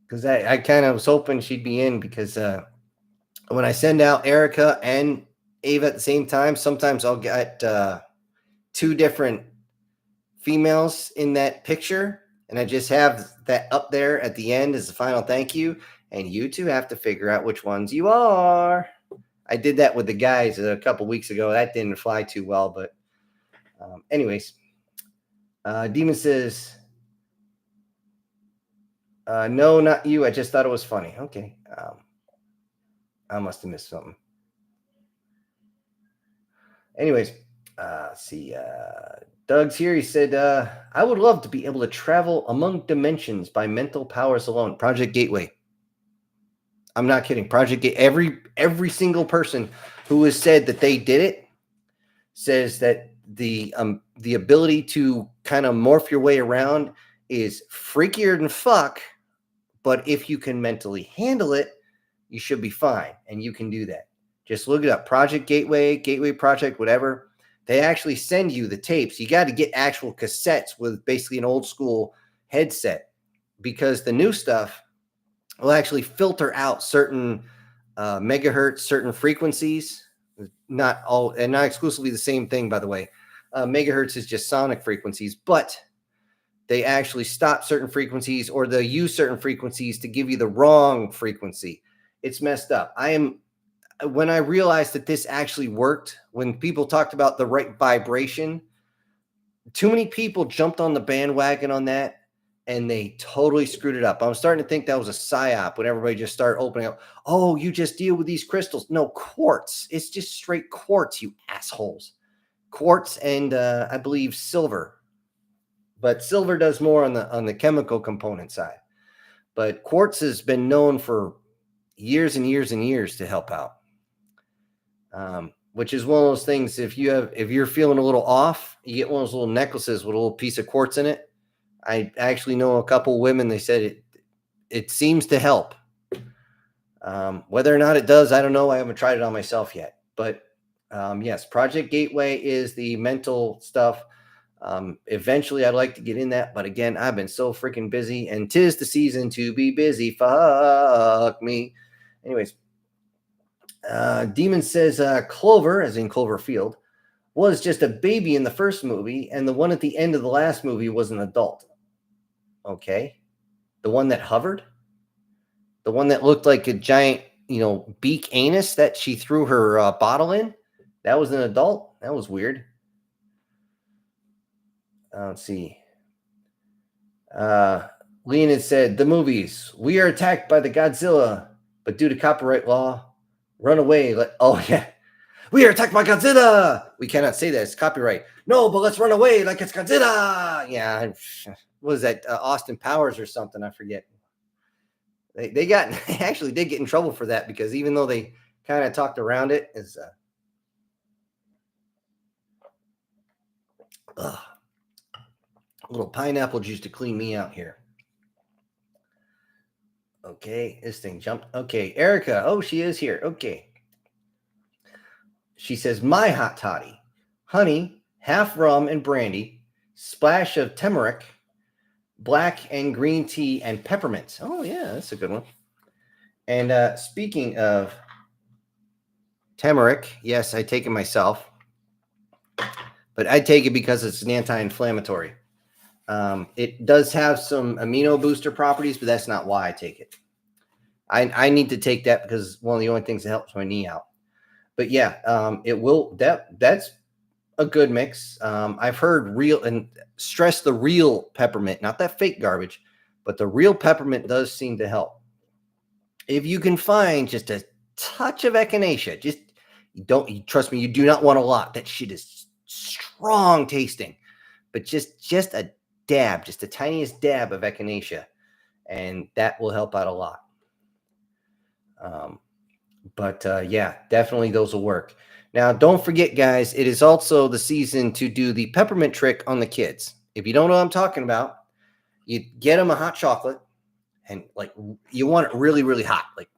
Because I kind of was hoping she'd be in, because when I send out Erica and Ava at the same time. Sometimes I'll get 2 different females in that picture, and I just have that up there at the end as the final thank you, and you 2 have to figure out which ones you are. I did that with the guys a couple weeks ago. That didn't fly too well, but anyways. Demon says, no, not you. I just thought it was funny. Okay. I must have missed something. Anyways, let's see. Doug's here. He said, I would love to be able to travel among dimensions by mental powers alone. Project Gateway. I'm not kidding. Project Gateway. Every single person who has said that they did it says that the ability to kind of morph your way around is freakier than fuck, but if you can mentally handle it, you should be fine, and you can do that. Just look it up. Project Gateway, Gateway Project, whatever. They actually send you the tapes. You got to get actual cassettes with basically an old school headset, because the new stuff will actually filter out certain megahertz, certain frequencies. Not all, and not exclusively the same thing, by the way. Megahertz is just sonic frequencies, but they actually stop certain frequencies, or they'll use certain frequencies to give you the wrong frequency. It's messed up. When I realized that this actually worked, when people talked about the right vibration, too many people jumped on the bandwagon on that, and they totally screwed it up. I'm starting to think that was a psyop when everybody just started opening up. Oh, you just deal with these crystals. No, quartz. It's just straight quartz, you assholes. Quartz and I believe silver. But silver does more on the chemical component side. But quartz has been known for years and years and years to help out. Which is one of those things, if you're feeling a little off, you get one of those little necklaces with a little piece of quartz in it. I actually know a couple women, they said it seems to help. Whether or not it does, I don't know. I haven't tried it on myself yet. But yes, Project Gateway is the mental stuff. Eventually, I'd like to get in that. But again, I've been so freaking busy. And 'tis the season to be busy. Fuck me. Anyways, Demon says Clover, as in Cloverfield, was just a baby in the first movie. And the one at the end of the last movie was an adult. Okay. The one that hovered, the one that looked like a giant, beak anus that she threw her bottle in, that was an adult. That was weird. Let's see. Leonid said, the movies, we are attacked by the Godzilla, but due to copyright law, run away. Oh, yeah. We are attacked by Godzilla. We cannot say that. It's copyright. No, but let's run away like it's Godzilla. Yeah. What was that? Austin Powers or something? I forget. They actually did get in trouble for that, because even though they kind of talked around it, is a little pineapple juice to clean me out here. Okay, this thing jumped. Okay, Erica. Oh, she is here. Okay. She says, my hot toddy, honey, half rum and brandy, splash of turmeric, black and green tea, and peppermint. Oh, yeah, that's a good one. And speaking of turmeric, yes, I take it myself, but I take it because it's an anti-inflammatory. It does have some amino booster properties, but that's not why I take it. I need to take that because it's one of the only things that helps my knee out. But yeah, it will. That's a good mix. I've heard real, and stress the real peppermint, not that fake garbage, but the real peppermint does seem to help. If you can find just a touch of echinacea, just trust me, you do not want a lot. That shit is strong tasting, but just a dab, just the tiniest dab of echinacea, and that will help out a lot. But yeah, definitely those will work. Now, don't forget, guys, it is also the season to do the peppermint trick on the kids. If you don't know what I'm talking about, you get them a hot chocolate, and you want it really, really hot, like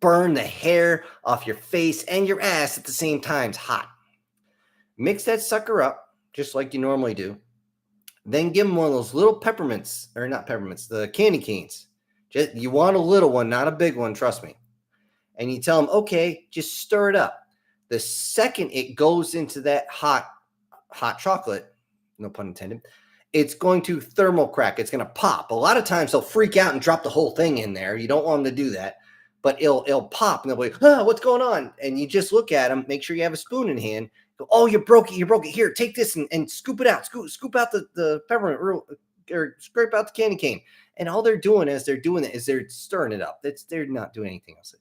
burn the hair off your face and your ass at the same time. It's hot. Mix that sucker up just like you normally do. Then give them one of those little peppermints, or not peppermints, the candy canes. You want a little one, not a big one, trust me. And you tell them, okay, just stir it up. The second it goes into that hot chocolate, no pun intended, it's going to thermal crack. It's going to pop. A lot of times they'll freak out and drop the whole thing in there. You don't want them to do that, but it'll pop and they'll be like, what's going on? And you just look at them, make sure you have a spoon in hand. Go, oh, you broke it. Here, take this and scoop it out. Scoop out the peppermint or scrape out the candy cane. And all they're doing as they're doing it is they're stirring it up. They're not doing anything else.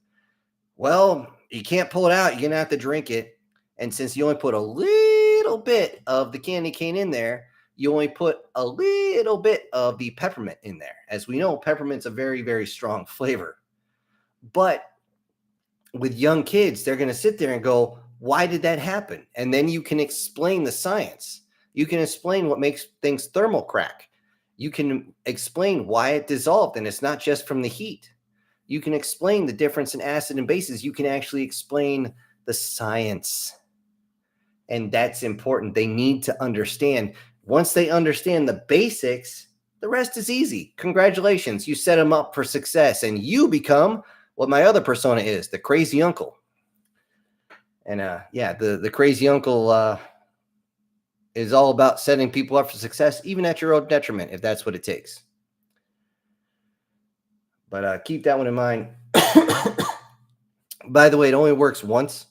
Well, you can't pull it out. You're going to have to drink it. And since you only put a little bit of the candy cane in there, you only put a little bit of the peppermint in there. As we know, peppermint's a very, very strong flavor. But with young kids, they're going to sit there and go, why did that happen? And then you can explain the science. You can explain what makes things thermal crack. You can explain why it dissolved, and it's not just from the heat. You can explain the difference in acid and bases. You can actually explain the science. And that's important. They need to understand. Once they understand the basics, the rest is easy. Congratulations. You set them up for success, and you become what my other persona is, the crazy uncle. And the crazy uncle is all about setting people up for success, even at your own detriment, if that's what it takes. But keep that one in mind. By the way, it only works once,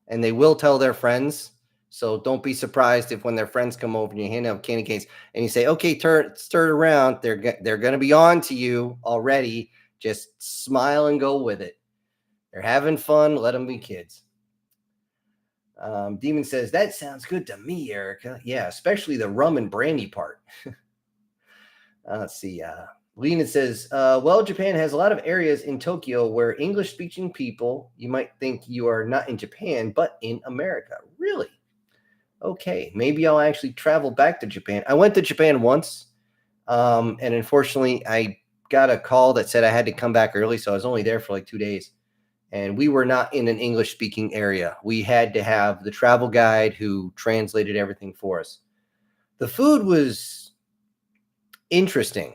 and they will tell their friends. So don't be surprised if when their friends come over and you hand out candy canes and you say, okay, stir it around. They're going to be on to you already. Just smile and go with it. They're having fun. Let them be kids. Demon says, that sounds good to me, Erica. Yeah, especially the rum and brandy part. Let's see. Lena says, well, Japan has a lot of areas in Tokyo where English-speaking people, you might think you are not in Japan, but in America. Really? Okay, maybe I'll actually travel back to Japan. I went to Japan once, and unfortunately, I got a call that said I had to come back early, so I was only there for like 2 days. And we were not in an English-speaking area. We had to have the travel guide who translated everything for us. The food was interesting,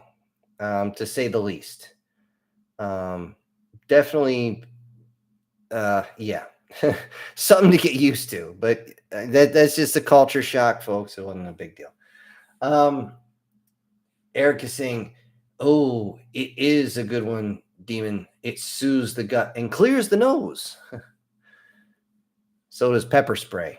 to say the least. Definitely, yeah, something to get used to. But that's just a culture shock, folks. It wasn't a big deal. Eric is saying, oh, it is a good one, Demon. It soothes the gut and clears the nose. So does pepper spray,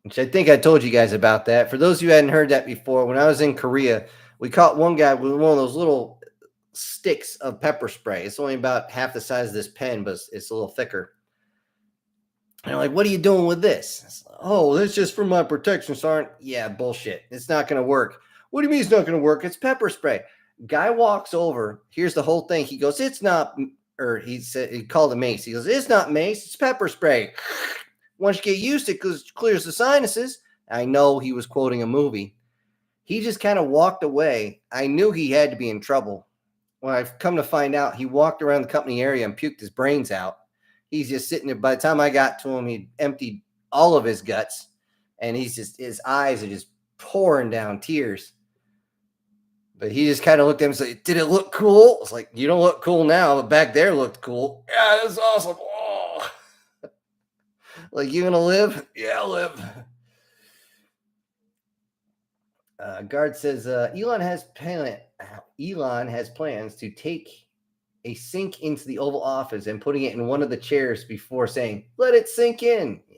which I think I told you guys about that. For those of you who hadn't heard that before, when I was in Korea, we caught one guy with one of those little sticks of pepper spray. It's only about half the size of this pen, but it's a little thicker. And I'm like, what are you doing with this? Oh, this is just for my protection, Sergeant. Yeah, bullshit. It's not going to work. What do you mean it's not going to work? It's pepper spray. Guy walks over. Here's the whole thing. He goes, it's not, or he said, he called it mace. He goes, it's not mace. It's pepper spray. Once you get used to it, because it clears the sinuses. I know he was quoting a movie. He just kind of walked away. I knew he had to be in trouble. When I've come to find out, he walked around the company area and puked his brains out. He's just sitting there. By the time I got to him, he emptied all of his guts, and his eyes are just pouring down tears. But he just kind of looked at him and said, did it look cool? It's like, you don't look cool now, but back there looked cool. Yeah, that's awesome. Oh. Like, you gonna live? Yeah, I'll live. Guard says, Elon has plans to take a sink into the Oval Office and putting it in one of the chairs before saying, let it sink in. Yeah.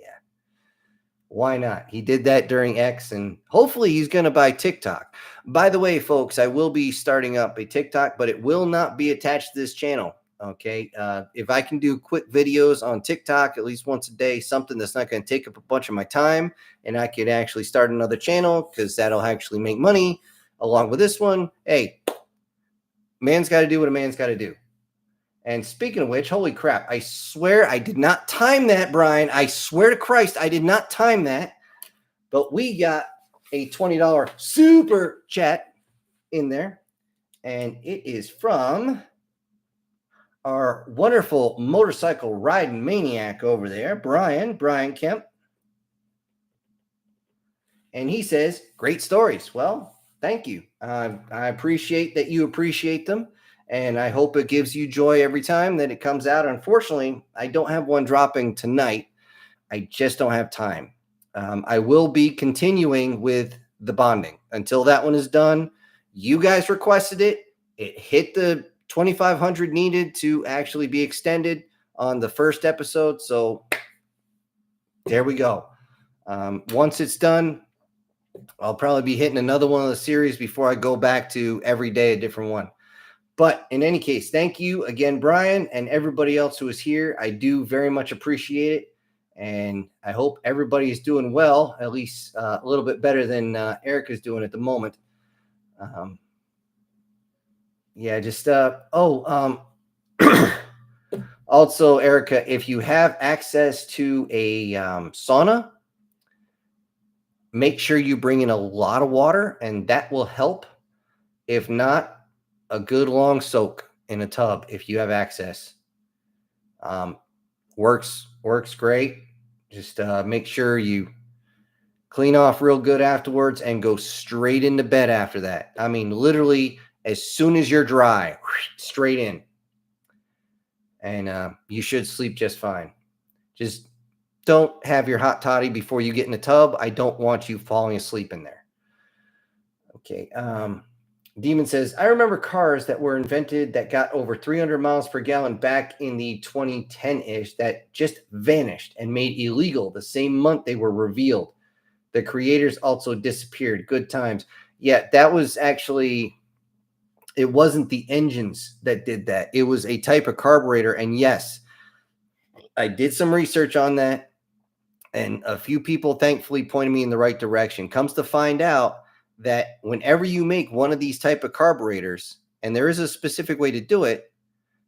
Why not? He did that during X, and hopefully he's going to buy TikTok. By the way, folks, I will be starting up a TikTok, but it will not be attached to this channel. Okay. If I can do quick videos on TikTok at least once a day, something that's not going to take up a bunch of my time, and I could actually start another channel because that'll actually make money along with this one. Hey, man's got to do what a man's got to do. And speaking of which, holy crap, I swear I did not time that, Brian. I swear to Christ, I did not time that. But we got a $20 super chat in there. And it is from our wonderful motorcycle riding maniac over there, Brian Kemp. And he says, great stories. Well, thank you. I appreciate that you appreciate them. And I hope it gives you joy every time that it comes out. Unfortunately, I don't have one dropping tonight. I just don't have time. I will be continuing with the bonding until that one is done. You guys requested it. It hit the 2,500 needed to actually be extended on the first episode. So there we go. Once it's done, I'll probably be hitting another one of the series before I go back to every day a different one. But in any case, thank you again, Brian, and everybody else who is here. I do very much appreciate it. And I hope everybody is doing well, at least a little bit better than Eric is doing at the moment. Yeah, just also, Erica, if you have access to a sauna, make sure you bring in a lot of water, and that will help. If not, a good long soak in a tub if you have access. Works great. Just make sure you clean off real good afterwards and go straight into bed after that. I mean, literally, as soon as you're dry, straight in. And you should sleep just fine. Just don't have your hot toddy before you get in the tub. I don't want you falling asleep in there. Okay. Demon says, I remember cars that were invented that got over 300 miles per gallon back in the 2010-ish that just vanished and made illegal the same month they were revealed. The creators also disappeared. Good times. Yeah, that was actually, it wasn't the engines that did that. It was a type of carburetor. And yes, I did some research on that. And a few people thankfully pointed me in the right direction. Comes to find out that whenever you make one of these type of carburetors, and there is a specific way to do it,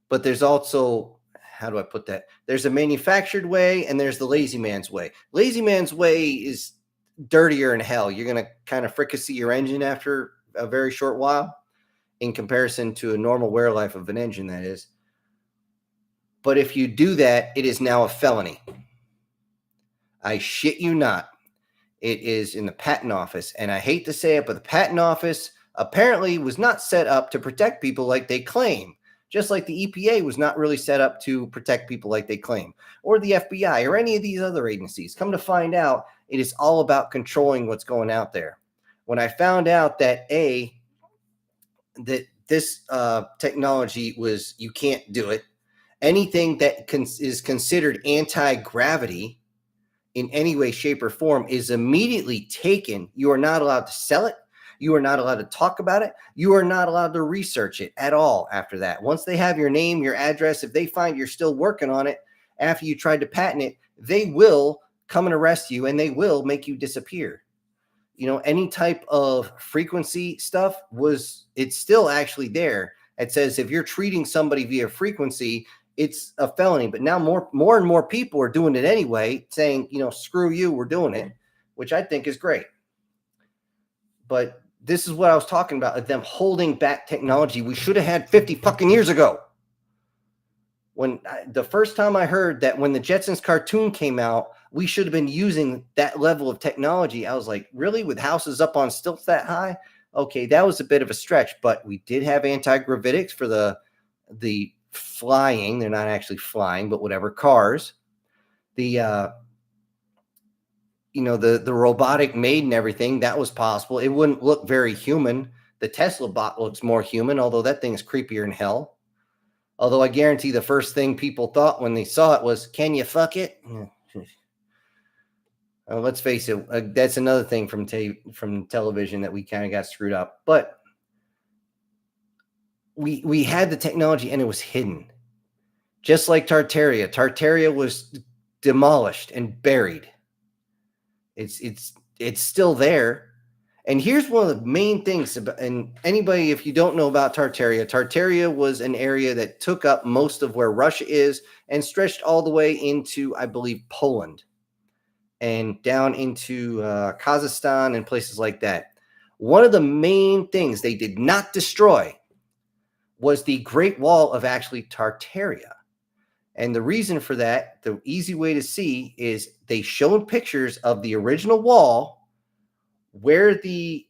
but there's also, how do I put that? There's a manufactured way and there's the lazy man's way. Lazy man's way is dirtier in hell. You're going to kind of fricassee your engine after a very short while in comparison to a normal wear life of an engine, that is. But if you do that, it is now a felony. I shit you not. It is in the patent office. And I hate to say it, but the patent office apparently was not set up to protect people like they claim. Just like the EPA was not really set up to protect people like they claim. Or the FBI or any of these other agencies. Come to find out, it is all about controlling what's going out there. When I found out that this technology was, you can't do it. Anything that is considered anti-gravity in any way, shape, or form is immediately taken. You are not allowed to sell it. You are not allowed to talk about it. You are not allowed to research it at all after that. Once they have your name, your address, if they find you're still working on it after you tried to patent it, they will come and arrest you and they will make you disappear. You know, any type of frequency stuff it's still actually there. It says if you're treating somebody via frequency, it's a felony. But now more and more people are doing it anyway, saying, you know, screw you, we're doing it, which I think is great. But this is what I was talking about, them holding back technology we should have had 50 fucking years ago. The first time I heard that when the Jetsons cartoon came out, we should have been using that level of technology, I was like, really? With houses up on stilts that high? Okay, that was a bit of a stretch, but we did have anti-gravitics for the flying. They're not actually flying, but whatever, cars. The robotic maid and everything, that was possible. It wouldn't look very human. The Tesla bot looks more human, although that thing is creepier than hell. Although I guarantee the first thing people thought when they saw it was, can you fuck it? Let's face it, that's another thing from television that we kind of got screwed up. But we had the technology and it was hidden. Just like Tartaria. Tartaria was demolished and buried. It's still there. And here's one of the main things about, and anybody, if you don't know about Tartaria was an area that took up most of where Russia is and stretched all the way into, I believe, Poland and down into Kazakhstan and places like that. One of the main things they did not destroy was the Great Wall of actually Tartaria. And the reason for that, the easy way to see is they showed pictures of the original wall where the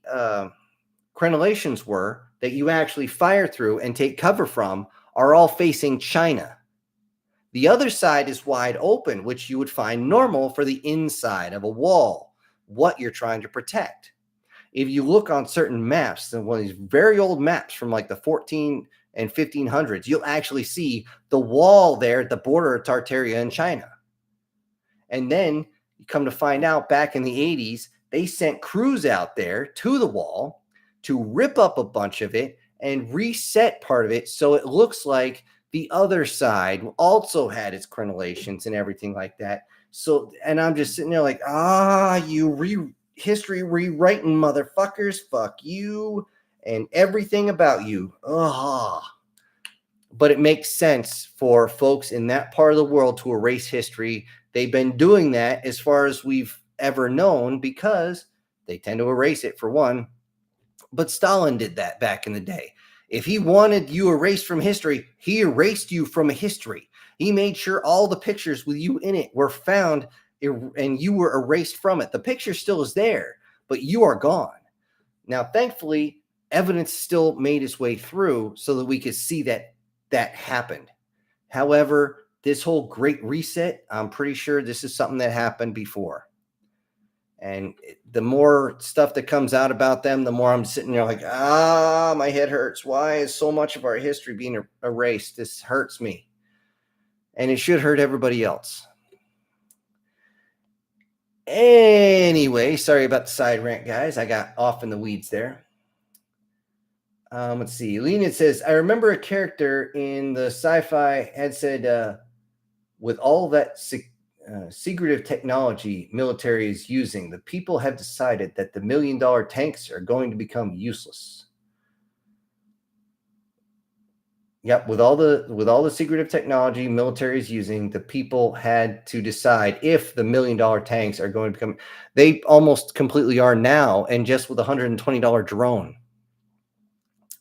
crenellations were that you actually fire through and take cover from are all facing China. The other side is wide open, which you would find normal for the inside of a wall, what you're trying to protect. If you look on certain maps, and one of these very old maps from like the 14 and 1500s, you'll actually see the wall there at the border of Tartaria in China. And then you come to find out back in the 80s, they sent crews out there to the wall to rip up a bunch of it and reset part of it so it looks like the other side also had its crenellations and everything like that. So, and I'm just sitting there like, you history rewriting motherfuckers, fuck you and everything about you. But it makes sense for folks in that part of the world to erase history. They've been doing that as far as we've ever known because they tend to erase it, for one. But Stalin did that back in the day. If he wanted you erased from history, he erased you from history. He made sure all the pictures with you in it were found and you were erased from it. The picture still is there, but you are gone. Now, thankfully, evidence still made its way through so that we could see that happened. However, this whole Great Reset, I'm pretty sure this is something that happened before. And the more stuff that comes out about them, the more I'm sitting there like, my head hurts. Why is so much of our history being erased? This hurts me. And it should hurt everybody else. Anyway, sorry about the side rant, guys. I got off in the weeds there. Let's see. Leonid says, I remember a character in the sci-fi had said, with all that secretive technology military is using, the people have decided that the $1 million tanks are going to become useless. Yep, with all the secretive technology military is using, the people had to decide if the $1 million tanks are going to become. They almost completely are now, and just with a $120 drone.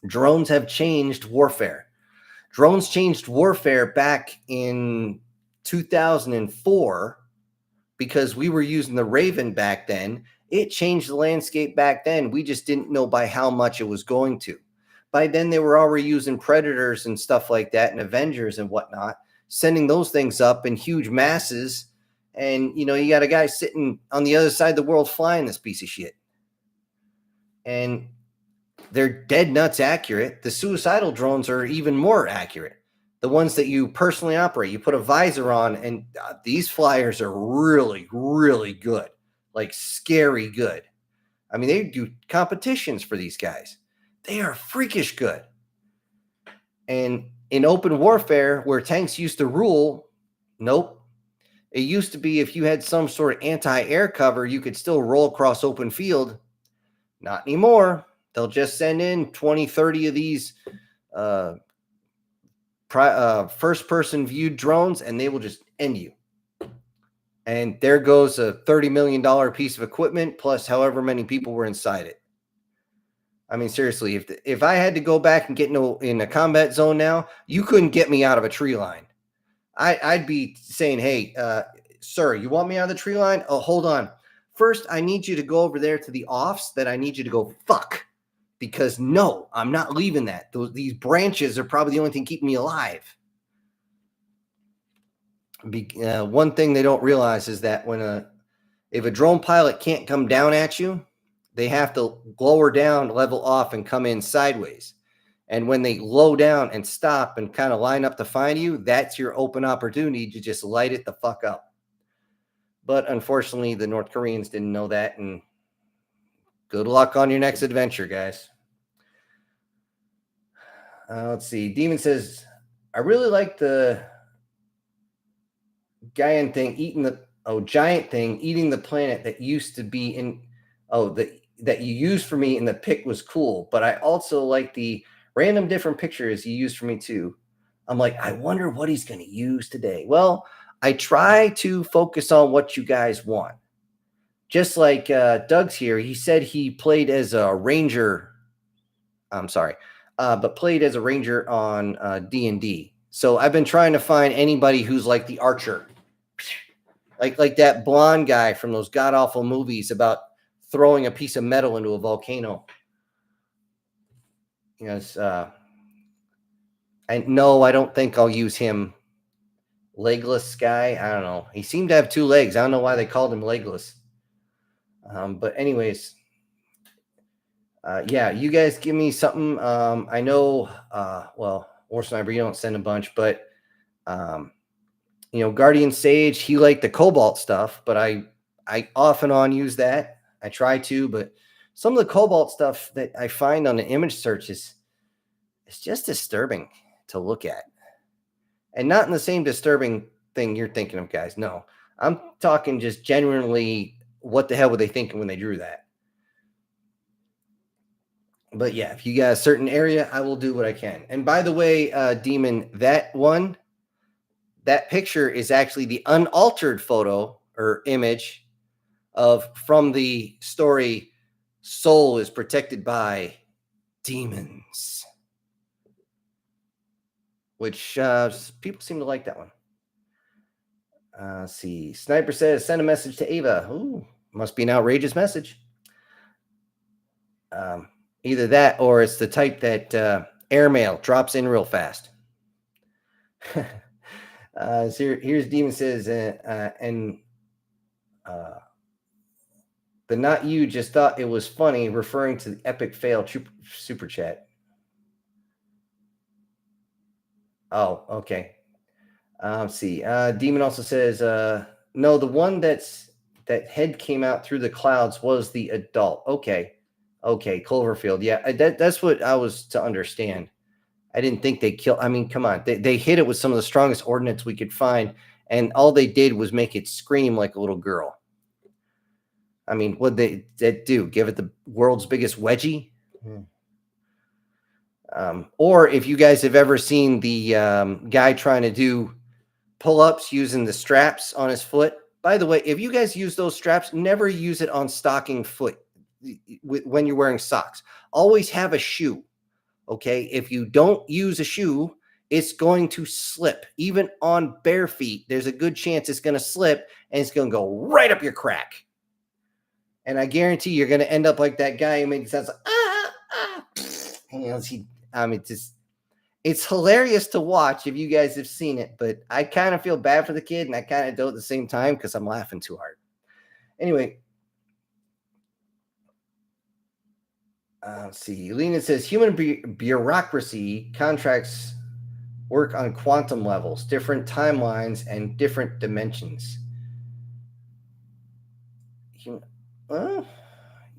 Drones have changed warfare. Drones changed warfare back in 2004 because we were using the Raven back then. It changed the landscape back then. We just didn't know by how much it was going to. By then, they were already using Predators and stuff like that and Avengers and whatnot, sending those things up in huge masses. And, you got a guy sitting on the other side of the world flying this piece of shit. And they're dead nuts accurate. The suicidal drones are even more accurate. The ones that you personally operate, you put a visor on, and these flyers are really, really good, like scary good. I mean, they do competitions for these guys. They are freakish good. And in open warfare, where tanks used to rule, nope. It used to be if you had some sort of anti-air cover, you could still roll across open field. Not anymore. They'll just send in 20, 30 of these first-person viewed drones, and they will just end you. And there goes a $30 million piece of equipment, plus however many people were inside it. I mean, seriously, if I had to go back and get in a combat zone now, you couldn't get me out of a tree line. I'd be saying, hey, sir, you want me out of the tree line? Oh, hold on. First, I need you to go over there to the offs that I need you to go fuck. Because no, I'm not leaving that. These branches are probably the only thing keeping me alive. One thing they don't realize is that if a drone pilot can't come down at you, they have to lower down, level off, and come in sideways. And when they low down and stop and kind of line up to find you, that's your open opportunity to just light it the fuck up. But unfortunately, the North Koreans didn't know that, and good luck on your next adventure, guys. Let's see. Demon says, I really like the giant thing eating the planet that used to be in. That you used for me in the pic was cool, but I also like the random different pictures you used for me too. I'm like, I wonder what he's going to use today. Well, I try to focus on what you guys want. Just like Doug's here, he said he played as a ranger. I'm sorry, but played as a ranger on D&D. So I've been trying to find anybody who's like the archer, like that blonde guy from those god awful movies about throwing a piece of metal into a volcano. And no, I don't think I'll use him legless guy. I don't know. He seemed to have 2 legs. I don't know why they called him legless. But anyways, yeah, you guys give me something. I know, well, War Sniper, you don't send a bunch, but Guardian Sage, he liked the Cobalt stuff, but I off and on use that. I try to, but some of the Cobalt stuff that I find on the image search is it's just disturbing to look at. And not in the same disturbing thing you're thinking of, guys. No, I'm talking just genuinely, what the hell were they thinking when they drew that? But yeah, if you got a certain area, I will do what I can. And by the way, Demon, that picture is actually the unaltered photo or image from the story Soul is Protected by Demons, which people seem to like that one. Let's see. Sniper says, send a message to Ava. Ooh, must be an outrageous message. Either that or it's the type that airmail drops in real fast. So here's Demon says, and the not you just thought it was funny, referring to the epic fail super chat. Oh, okay. Let's see. Demon also says, no, the one that head came out through the clouds was the adult. Okay, Cloverfield. Yeah, that's what I was to understand. I didn't think they killed. I mean, come on, they hit it with some of the strongest ordnance we could find, and all they did was make it scream like a little girl. I mean, what they do? Give it the world's biggest wedgie? Or if you guys have ever seen the guy trying to do pull-ups using the straps on his foot. By the way, if you guys use those straps, never use it on stocking foot when you're wearing socks. Always have a shoe. Okay, if you don't use a shoe, it's going to slip. Even on bare feet, there's a good chance it's going to slip and it's going to go right up your crack. And I guarantee you're going to end up like that guy who makes sense. It's hilarious to watch if you guys have seen it, but I kind of feel bad for the kid and I kind of don't at the same time because I'm laughing too hard. Anyway. Let's see. Lena says human bureaucracy contracts work on quantum levels, different timelines, and different dimensions.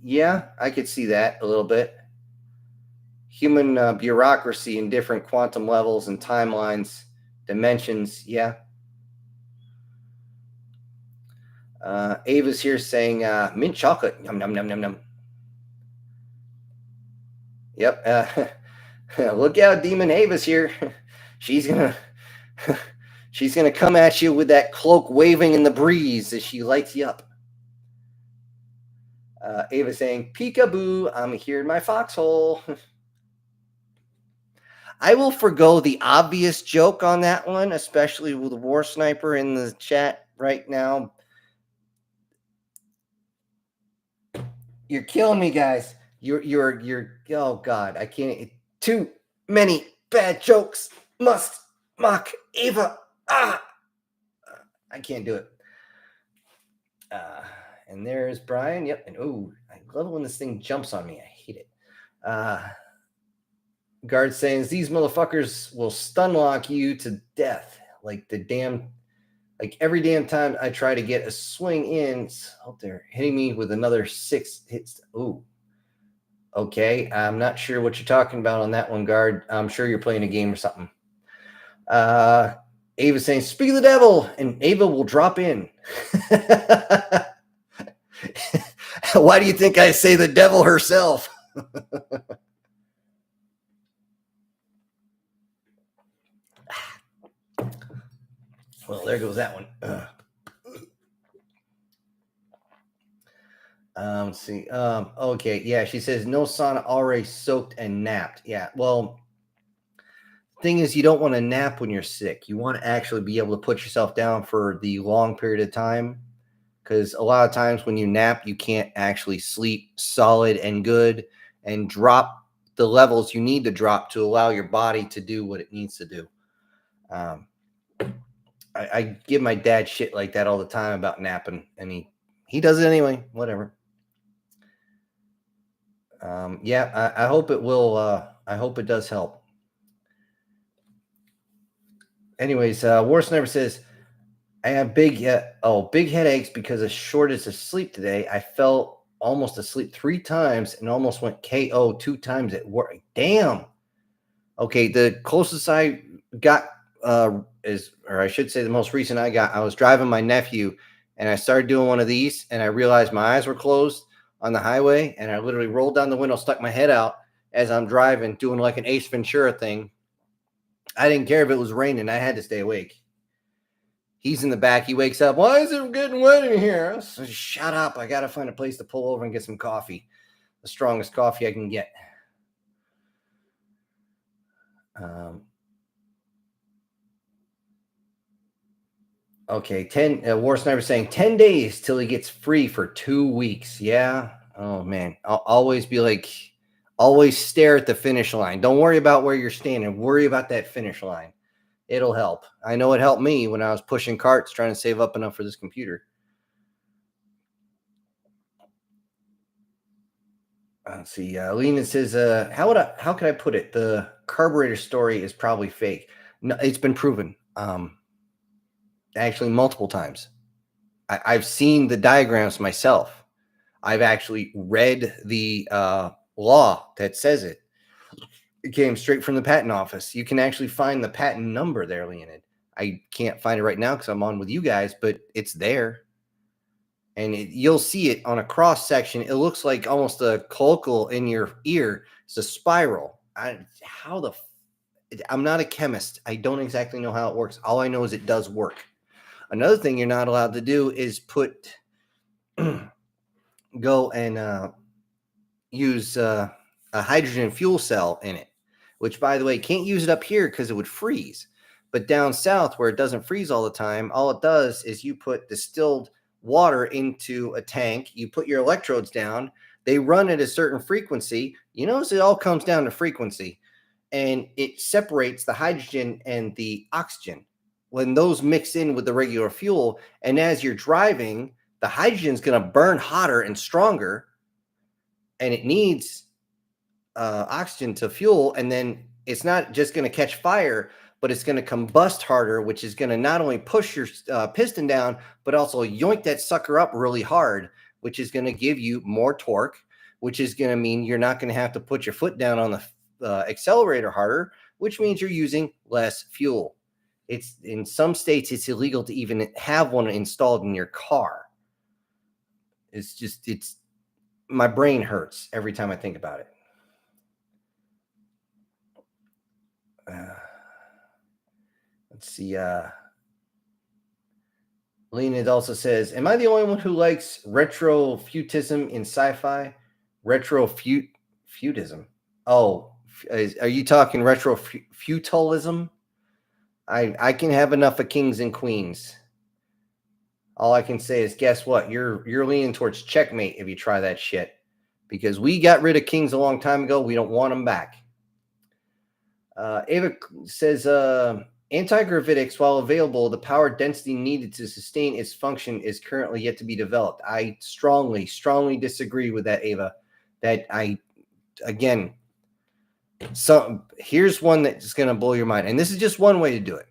Yeah, I could see that a little bit. Human bureaucracy in different quantum levels and timelines, dimensions. Yeah. Ava's here saying mint chocolate. Yum, yum, yum, yum, yum. Yep. Look out, Demon Ava's here. She's gonna come at you with that cloak waving in the breeze as she lights you up. Ava saying, peekaboo, I'm here in my foxhole. I will forgo the obvious joke on that one, especially with the War Sniper in the chat right now. You're killing me, guys. You're oh God, I can't. Too many bad jokes must mock Ava. I can't do it. And there's Brian. Yep. And oh, I love it when this thing jumps on me. I hate it. Guard saying these motherfuckers will stun lock you to death. Like every damn time I try to get a swing in, out there hitting me with another 6 hits. Ooh. Okay, I'm not sure what you're talking about on that one, Guard. I'm sure you're playing a game or something. Ava's saying, speak of the devil, and Ava will drop in. Why do you think I say the devil herself? Well, there goes that one. Let's see. Okay, yeah, she says no sauna, already soaked and napped. Yeah, well, thing is, you don't want to nap when you're sick. You want to actually be able to put yourself down for the long period of time, because a lot of times when you nap, you can't actually sleep solid and good and drop the levels you need to drop to allow your body to do what it needs to do. I give my dad shit like that all the time about napping, and he does it anyway. Whatever. Yeah, I hope it will. I hope it does help. Anyways, Worst Never says, I have big headaches because of shortage of sleep today. I fell almost asleep 3 times and almost went KO 2 times at work. Damn. Okay, the closest I got or I should say the most recent I got, I was driving my nephew and I started doing one of these and I realized my eyes were closed on the highway and I literally rolled down the window, stuck my head out as I'm driving, doing like an Ace Ventura thing. I didn't care if it was raining. I had to stay awake. He's in the back. He wakes up. Why is it getting wet in here? So shut up. I got to find a place to pull over and get some coffee. The strongest coffee I can get. Okay, War Sniper saying 10 days till he gets free for 2 weeks. Yeah. Oh, man. I'll always be like, always stare at the finish line. Don't worry about where you're standing. Worry about that finish line. It'll help. I know it helped me when I was pushing carts trying to save up enough for this computer. Let's see. Lena says, how can I put it? The carburetor story is probably fake. No, it's been proven. Actually, multiple times. I've seen the diagrams myself. I've actually read the law that says it. It came straight from the patent office. You can actually find the patent number there, Leonid. I can't find it right now because I'm on with you guys, but it's there. And you'll see it on a cross section. It looks like almost a colloquial in your ear. It's a spiral. I'm not a chemist. I don't exactly know how it works. All I know is it does work. Another thing you're not allowed to do is go and use a hydrogen fuel cell in it, which, by the way, can't use it up here because it would freeze. But down south, where it doesn't freeze all the time, all it does is you put distilled water into a tank, you put your electrodes down, they run at a certain frequency. You notice it all comes down to frequency, and it separates the hydrogen and the oxygen when those mix in with the regular fuel. And as you're driving, the hydrogen is going to burn hotter and stronger, and it needs oxygen to fuel. And then it's not just going to catch fire, but it's going to combust harder, which is going to not only push your piston down, but also yoink that sucker up really hard, which is going to give you more torque, which is going to mean you're not going to have to put your foot down on the accelerator harder, which means you're using less fuel. It's in some states, it's illegal to even have one installed in your car. It's my brain hurts every time I think about it. Let's see. Leonid also says, am I the only one who likes retrofutism in sci-fi? Retrofutism. Oh, are you talking retrofutalism? I can have enough of kings and queens. All I can say is, guess what? You're leaning towards checkmate if you try that shit, because we got rid of kings a long time ago. We don't want them back. Ava says, antigravitics, while available, the power density needed to sustain its function is currently yet to be developed. I strongly disagree with that, Ava. So here's one that's going to blow your mind. And this is just one way to do it.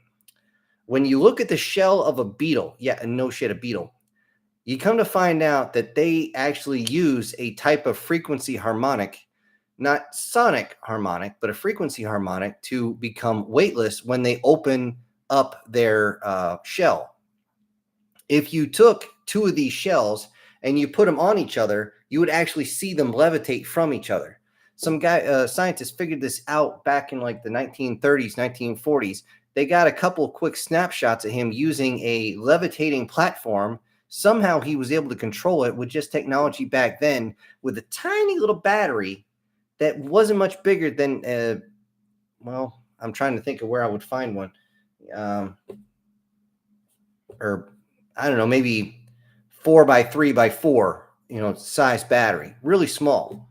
When you look at the shell of a beetle, a beetle, you come to find out that they actually use a type of frequency harmonic, not sonic harmonic, but a frequency harmonic to become weightless when they open up their shell. If you took 2 of these shells and you put them on each other, you would actually see them levitate from each other. Some scientists figured this out back in like the 1930s, 1940s. They got a couple of quick snapshots of him using a levitating platform. Somehow he was able to control it with just technology back then, with a tiny little battery that wasn't much bigger than, I'm trying to think of where I would find one. Or I don't know, maybe 4 by 3 by 4, size battery, really small.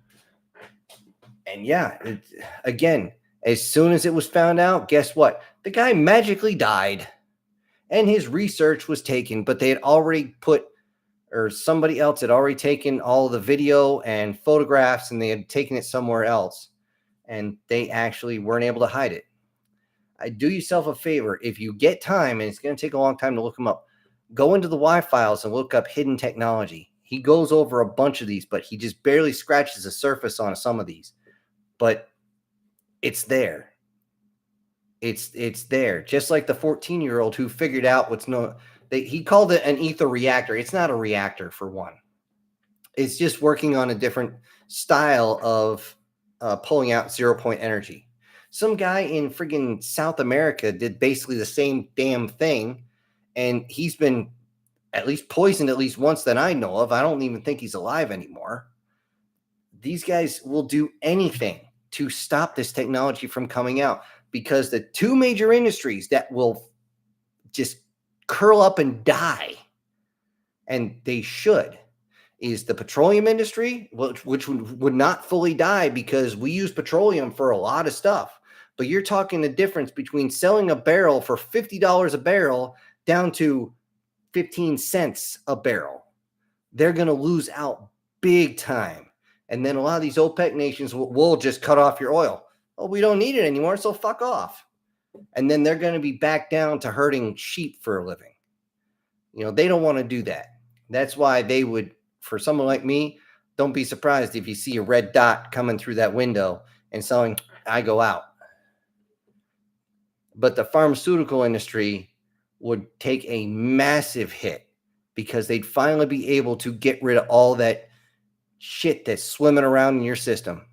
And again, as soon as it was found out, guess what? The guy magically died. and his research was taken, but they had already put, or somebody else had already taken all the video and photographs and they had taken it somewhere else, and they actually weren't able to hide it. I do yourself a favor. If you get time, and it's going to take a long time to look them up, go into the Y files and look up hidden technology. He goes over a bunch of these, but he just barely scratches the surface on some of these. But it's there. It's there. Just like the 14-year-old who figured out what's known. He called it an ether reactor. It's not a reactor, for one. It's just working on a different style of pulling out 0-point energy. Some guy in friggin' South America did basically the same damn thing, and he's been at least poisoned at least once that I know of. I don't even think he's alive anymore. These guys will do anything to stop this technology from coming out, because the two major industries that will just curl up and die, and they should, is the petroleum industry, which would not fully die because we use petroleum for a lot of stuff. But you're talking the difference between selling a barrel for $50 a barrel down to 15 cents a barrel. They're going to lose out big time. And then a lot of these OPEC nations will just cut off your oil. Oh, we don't need it anymore, so fuck off. And then they're going to be back down to herding sheep for a living. They don't want to do that. That's why they would, for someone like me, don't be surprised if you see a red dot coming through that window and saying, I go out. But the pharmaceutical industry would take a massive hit because they'd finally be able to get rid of all that shit that's swimming around in your system.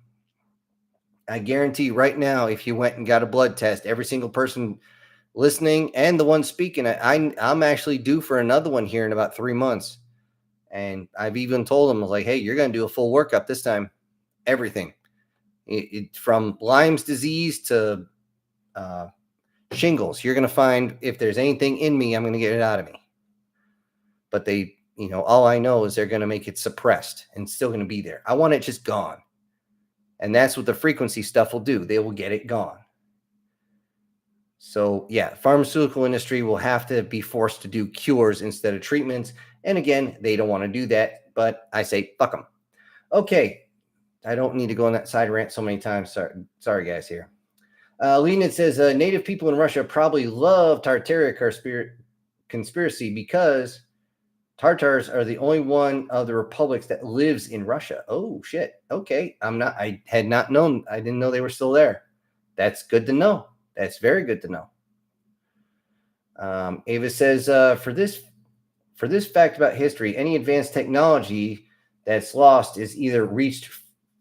I guarantee right now, if you went and got a blood test, every single person listening and the one speaking, I'm actually due for another one here in about 3 months. And I've even told them, like, hey, you're going to do a full workup this time. Everything. From Lyme's disease to shingles. You're going to find if there's anything in me, I'm going to get it out of me. But all I know is they're going to make it suppressed and still going to be there. I want it just gone. And that's what the frequency stuff will do. They will get it gone. So, yeah, pharmaceutical industry will have to be forced to do cures instead of treatments. And again, they don't want to do that. But I say, fuck them. Okay. I don't need to go on that side rant so many times. Sorry guys here. Leonid says, native people in Russia probably love Tartaria conspiracy because Tartars are the only one of the republics that lives in Russia. Oh, shit. Okay. I had not known. I didn't know they were still there. That's good to know. That's very good to know. Ava says, for this fact about history, any advanced technology that's lost is either reached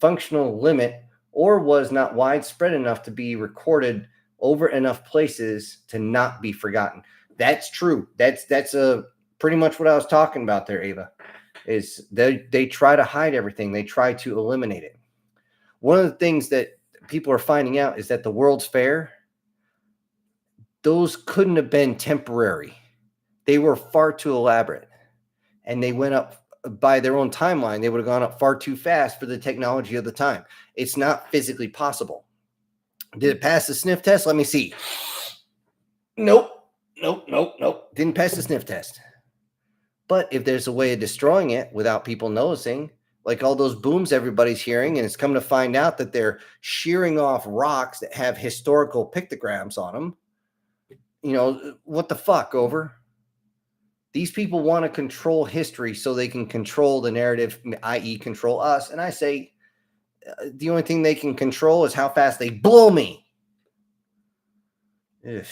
functional limit or was not widespread enough to be recorded over enough places to not be forgotten. That's true. That's pretty much what I was talking about there, Ava, is they try to hide everything. They try to eliminate it. One of the things that people are finding out is that the World's Fair, those couldn't have been temporary. They were far too elaborate, and they went up by their own timeline. They would have gone up far too fast for the technology of the time. It's not physically possible. Did it pass the sniff test? Let me see. Nope. Didn't pass the sniff test. But if there's a way of destroying it without people noticing, like all those booms everybody's hearing, and it's come to find out that they're shearing off rocks that have historical pictograms on them. What the fuck, over? These people want to control history so they can control the narrative, i.e. control us. And I say, the only thing they can control is how fast they blow me. Ugh.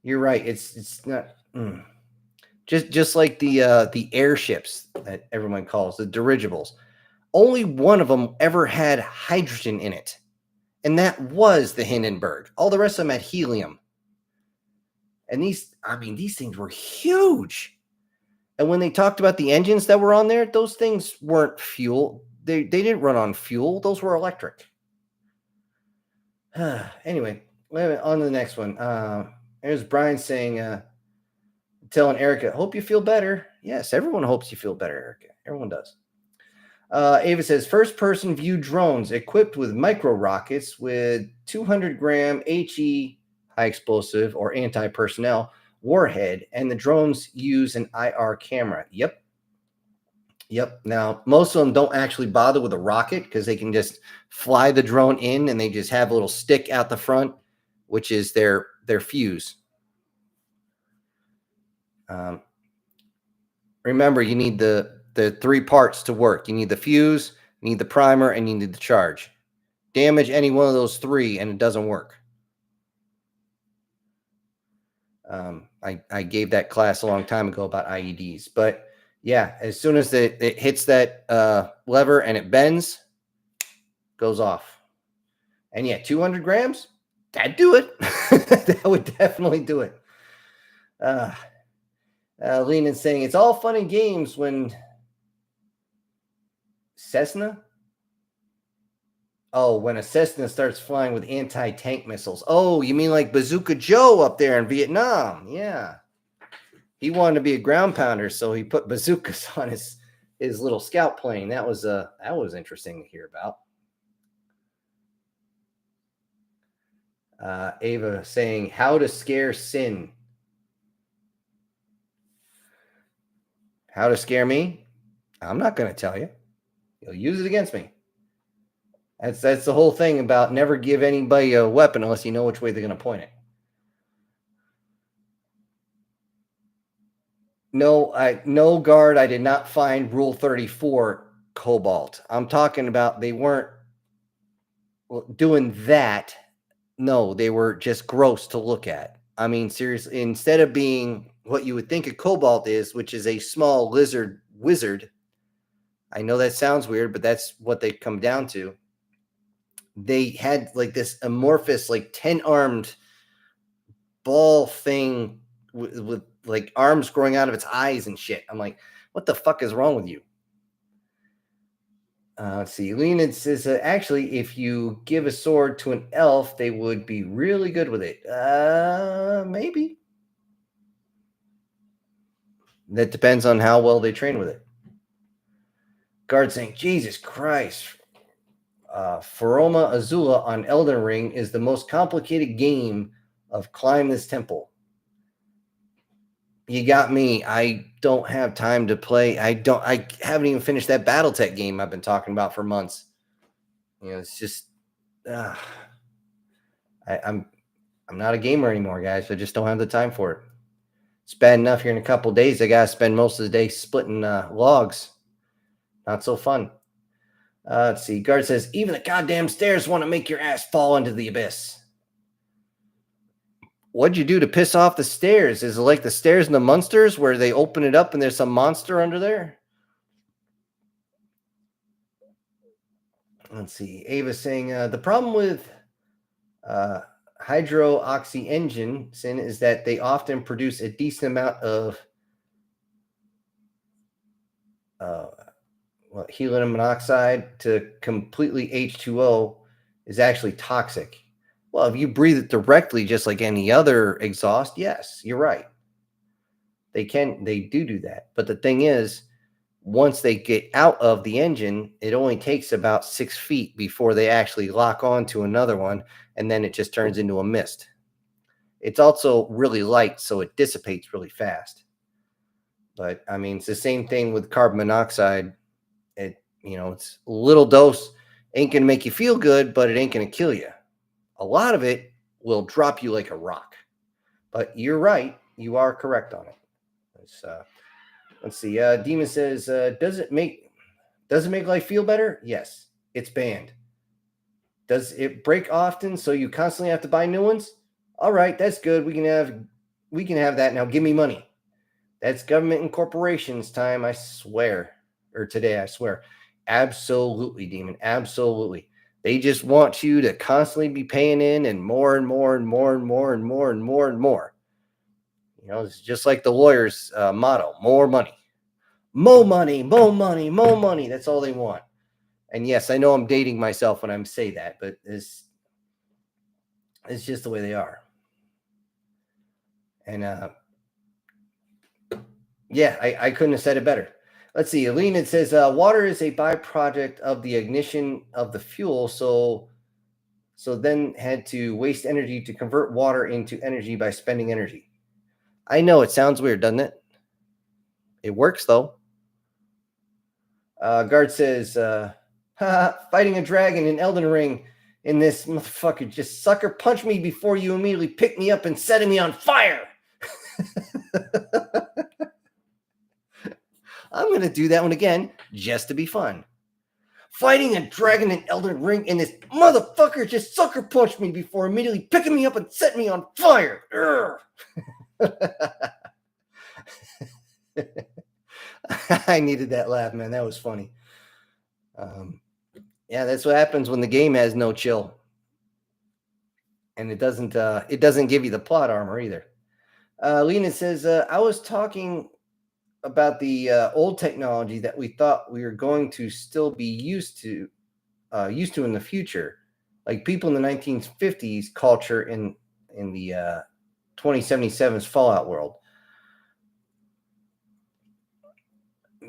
You're right. It's not just like the airships that everyone calls the dirigibles. Only one of them ever had hydrogen in it, and that was the Hindenburg. All the rest of them had helium. And these things were huge. And when they talked about the engines that were on there, those things weren't fuel. They didn't run on fuel. Those were electric. Anyway, on to the next one. There's Brian saying, telling Erica, hope you feel better. Yes, everyone hopes you feel better, Erica. Everyone does. Ava says, first-person view drones equipped with micro rockets with 200-gram HE high explosive or anti-personnel warhead, and the drones use an IR camera. Yep. Now, most of them don't actually bother with a rocket because they can just fly the drone in, and they just have a little stick out the front, which is their fuse. Remember, you need the 3 parts to work. You need the fuse, you need the primer, and you need the charge. Damage any one of those 3, and it doesn't work. I gave that class a long time ago about IEDs, but yeah, as soon as it hits that lever and it bends, goes off. And yeah, 200 grams, that'd do it. That would definitely do it. Lena's saying it's all fun and games when Cessna. Oh, when a Cessna starts flying with anti-tank missiles. Oh, you mean like Bazooka Joe up there in Vietnam? Yeah. He wanted to be a ground pounder, so he put bazookas on his little scout plane. That was interesting to hear about. Ava saying, how to scare Sin. How to scare me? I'm not going to tell you. You'll use it against me. That's the whole thing about never give anybody a weapon unless you know which way they're going to point it. No guard. I did not find Rule 34 cobalt. I'm talking about they weren't doing that. No, they were just gross to look at. I mean, seriously, instead of being what you would think a cobalt is, which is a small lizard wizard. I know that sounds weird, but that's what they come down to. They had like this amorphous, like 10-armed ball thing with like arms growing out of its eyes and shit. I'm like, what the fuck is wrong with you? Let's see. Leonid says, actually, if you give a sword to an elf, they would be really good with it. Maybe. That depends on how well they train with it. Guard saying, Jesus Christ. Foroma Azula on Elden Ring is the most complicated game of Climb This Temple. You got me. I don't have time to play. I haven't even finished that BattleTech game I've been talking about for months. You know, it's just I'm not a gamer anymore, guys. I just don't have the time for it. It's bad enough here in a couple of days. I gotta spend most of the day splitting logs. Not so fun. Let's see. Guard says, even the goddamn stairs want to make your ass fall into the abyss. What'd you do to piss off the stairs? Is it like the stairs in the Munsters where they open it up and there's some monster under there? Let's see. Ava's saying, the problem with hydroxy engine is that they often produce a decent amount of helium monoxide to completely H2O is actually toxic. Well, if you breathe it directly, just like any other exhaust, yes, you're right. They do that. But the thing is, once they get out of the engine, it only takes about 6 feet before they actually lock on to another one, and then it just turns into a mist. It's also really light, so it dissipates really fast. But I mean, it's the same thing with carbon monoxide. It's a little dose, ain't gonna make you feel good, but it ain't gonna kill you. A lot of it will drop you like a rock. But you're right. You are correct on it. Let's see. Demon says, does it make life feel better? Yes. It's banned. Does it break often so you constantly have to buy new ones? All right, that's good. We can have that. Now give me money. That's government and corporations time, I swear. Or today, I swear. Absolutely, Demon. Absolutely. They just want you to constantly be paying in and more and more and more and more and more and more and more. It's just like the lawyer's motto: more money, more money, more money, more money. That's all they want. And yes, I know I'm dating myself when I say that, but it's just the way they are. And I couldn't have said it better. Let's see. Alina says, water is a byproduct of the ignition of the fuel, so so then had to waste energy to convert water into energy by spending energy. I know it sounds weird, doesn't it? It works though. Guard says, fighting a dragon in Elden Ring, and this motherfucker just sucker punched me before you immediately picked me up and setting me on fire. I'm going to do that one again just to be fun. Fighting a dragon in Elden Ring, and this motherfucker just sucker punched me before immediately picking me up and setting me on fire. I needed that laugh, man. That was funny. Yeah, that's what happens when the game has no chill, and it doesn't give you the plot armor either. Lena says, I was talking about the old technology that we thought we were going to still be used to in the future, like people in the 1950s culture in the 2077's Fallout world.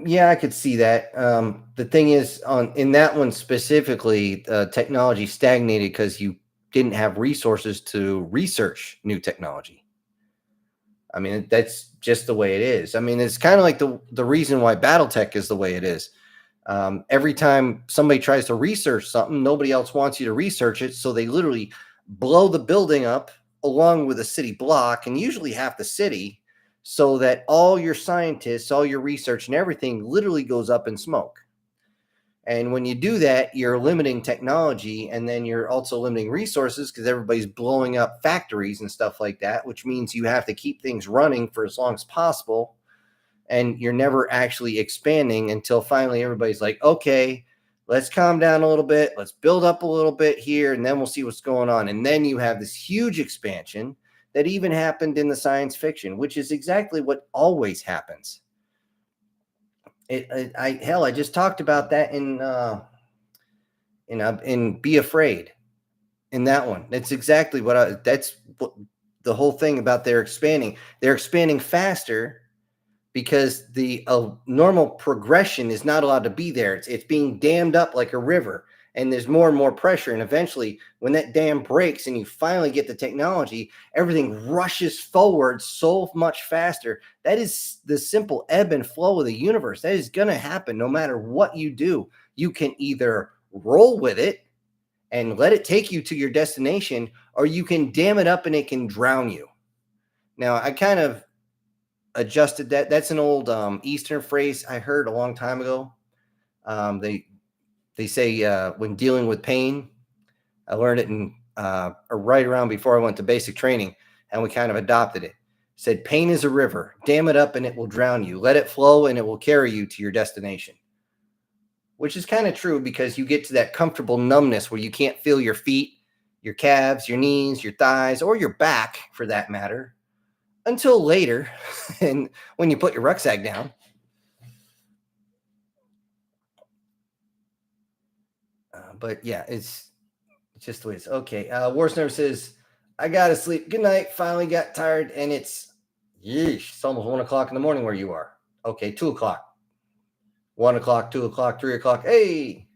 Yeah, I could see that. The thing is, in that one specifically, technology stagnated because you didn't have resources to research new technology. I mean, that's just the way it is. I mean, it's kind of like the reason why BattleTech is the way it is. Every time somebody tries to research something, nobody else wants you to research it, so they literally blow the building up along with a city block, and usually half the city, so that all your scientists, all your research and everything literally goes up in smoke. And when you do that, you're limiting technology, and then you're also limiting resources because everybody's blowing up factories and stuff like that, which means you have to keep things running for as long as possible. And you're never actually expanding until finally everybody's like, okay, let's calm down a little bit. Let's build up a little bit here, and then we'll see what's going on. And then you have this huge expansion that even happened in the science fiction, which is exactly what always happens. I just talked about that in Be Afraid. In that one, that's exactly that's what the whole thing about they're expanding faster because the normal progression is not allowed to be there. It's being dammed up like a river, and there's more and more pressure. And eventually, when that dam breaks and you finally get the technology, everything rushes forward so much faster. That is the simple ebb and flow of the universe. That is going to happen no matter what you do. You can either roll with it and let it take you to your destination, or you can dam it up and it can drown you. Now, I kind of adjusted that. That's an old Eastern phrase I heard a long time ago. They say when dealing with pain, I learned it in right around before I went to basic training, and we kind of adopted it. Said pain is a river, dam it up and it will drown you. Let it flow and it will carry you to your destination. Which is kind of true because you get to that comfortable numbness where you can't feel your feet, your calves, your knees, your thighs, or your back for that matter, until later, and when you put your rucksack down. But yeah, it's just the way it is. Okay, Warsner says, I gotta sleep. Good night. Finally got tired, and it's It's almost 1 o'clock in the morning where you are. Okay, 2 o'clock. 1 o'clock, 2 o'clock, 3 o'clock. Hey,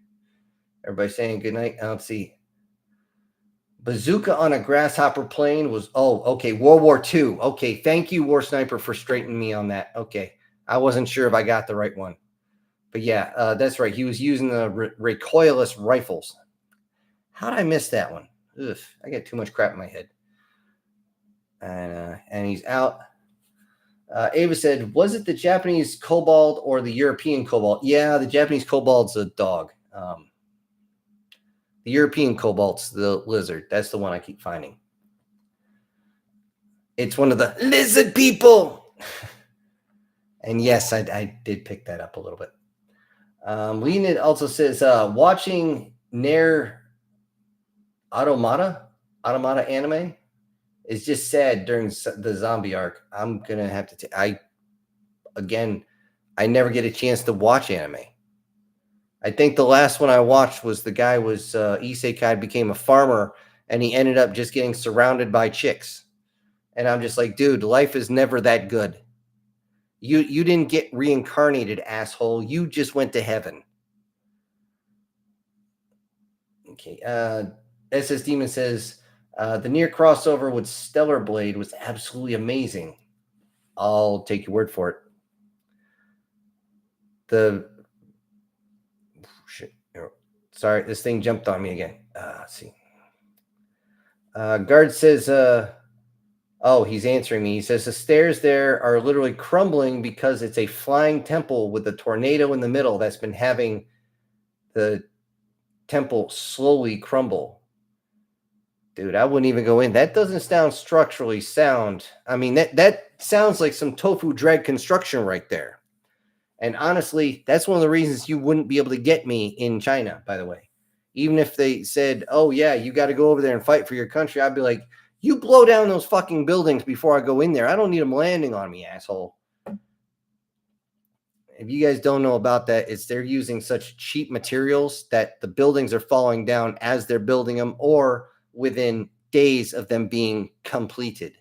everybody saying good night. Let's see. Bazooka on a grasshopper plane was, okay, World War II. Okay, thank you, War Sniper, for straightening me on that. Okay, I wasn't sure if I got the right one. But yeah, that's right. He was using the recoilless rifles. How did I miss that one? Ugh, I got too much crap in my head. And he's out. Ava said, was it the Japanese kobold or the European kobold? Yeah, the Japanese kobold's a dog. The European kobold's the lizard. That's the one I keep finding. It's one of the lizard people. And yes, I did pick that up a little bit. Leonid also says, watching Nair Automata anime is just sad during the zombie arc. I'm going to have to I never get a chance to watch anime. I think the last one I watched was the guy was Isekai became a farmer and he ended up just getting surrounded by chicks. And I'm just like, dude, life is never that good. You didn't get reincarnated, asshole. You just went to heaven. Okay. SS Demon says, the near crossover with Stellar Blade was absolutely amazing. I'll take your word for it. Sorry, this thing jumped on me again. Let's see. Guard says, oh, he's answering me. He says the stairs there are literally crumbling because it's a flying temple with a tornado in the middle that's been having the temple slowly crumble. Dude, I wouldn't even go in. That doesn't sound structurally sound. I mean, that sounds like some tofu drag construction right there. And honestly, that's one of the reasons you wouldn't be able to get me in China, by the way. Even if they said, oh, yeah, you got to go over there and fight for your country, I'd be like, you blow down those fucking buildings before I go in there. I don't need them landing on me, asshole. If you guys don't know about that, it's they're using such cheap materials that the buildings are falling down as they're building them or within days of them being completed.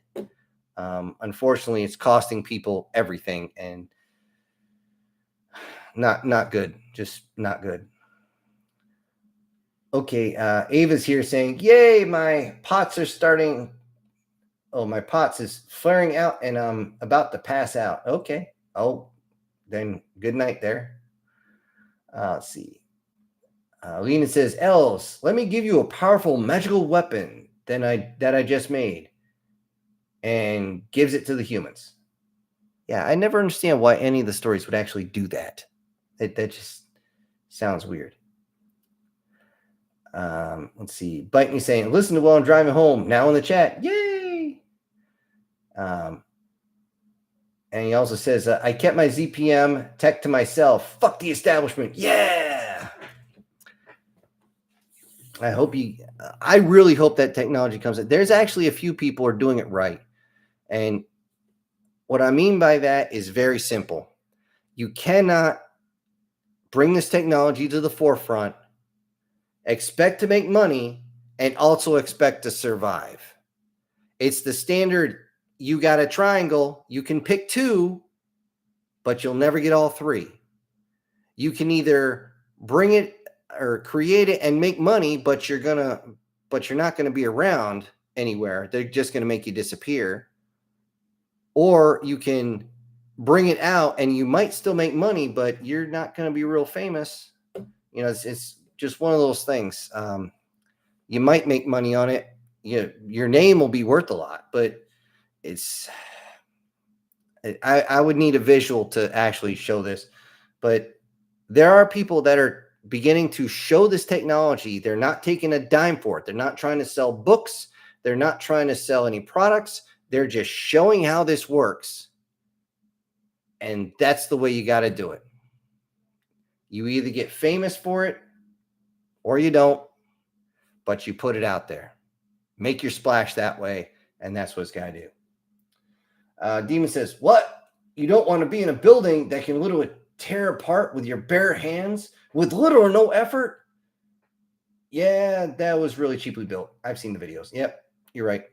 Unfortunately, it's costing people everything and not good. Just not good. Okay, Ava's here saying, yay, my pots are starting. Oh, my pots is flaring out and I'm about to pass out. Okay. Oh, then good night there. Let's see. Lena says, Els, let me give you a powerful magical weapon that I just made, and gives it to the humans. Yeah, I never understand why any of the stories would actually do that. That just sounds weird. Let's see. Bite me saying, listen to while I'm driving home. Now in the chat. Yay! And he also says, I kept my ZPM tech to myself. Fuck the establishment. Yeah! I really hope that technology comes in. There's actually a few people are doing it right. And what I mean by that is very simple. You cannot bring this technology to the forefront, expect to make money, and also expect to survive. It's the standard, you got a triangle, you can pick two, but you'll never get all three. You can either bring it or create it and make money, but you're not going to be around anywhere. They're just going to make you disappear. Or you can bring it out and you might still make money, but you're not going to be real famous. You know, it's just one of those things. You might make money on it. Your name will be worth a lot, but I would need a visual to actually show this. But there are people that are beginning to show this technology. They're not taking a dime for it. They're not trying to sell books. They're not trying to sell any products. They're just showing how this works. And that's the way you got to do it. You either get famous for it or you don't, but you put it out there. Make your splash that way, and that's what it's got to do. Demon says, what? You don't want to be in a building that can literally tear apart with your bare hands with little or no effort? Yeah, that was really cheaply built. I've seen the videos. Yep, you're right.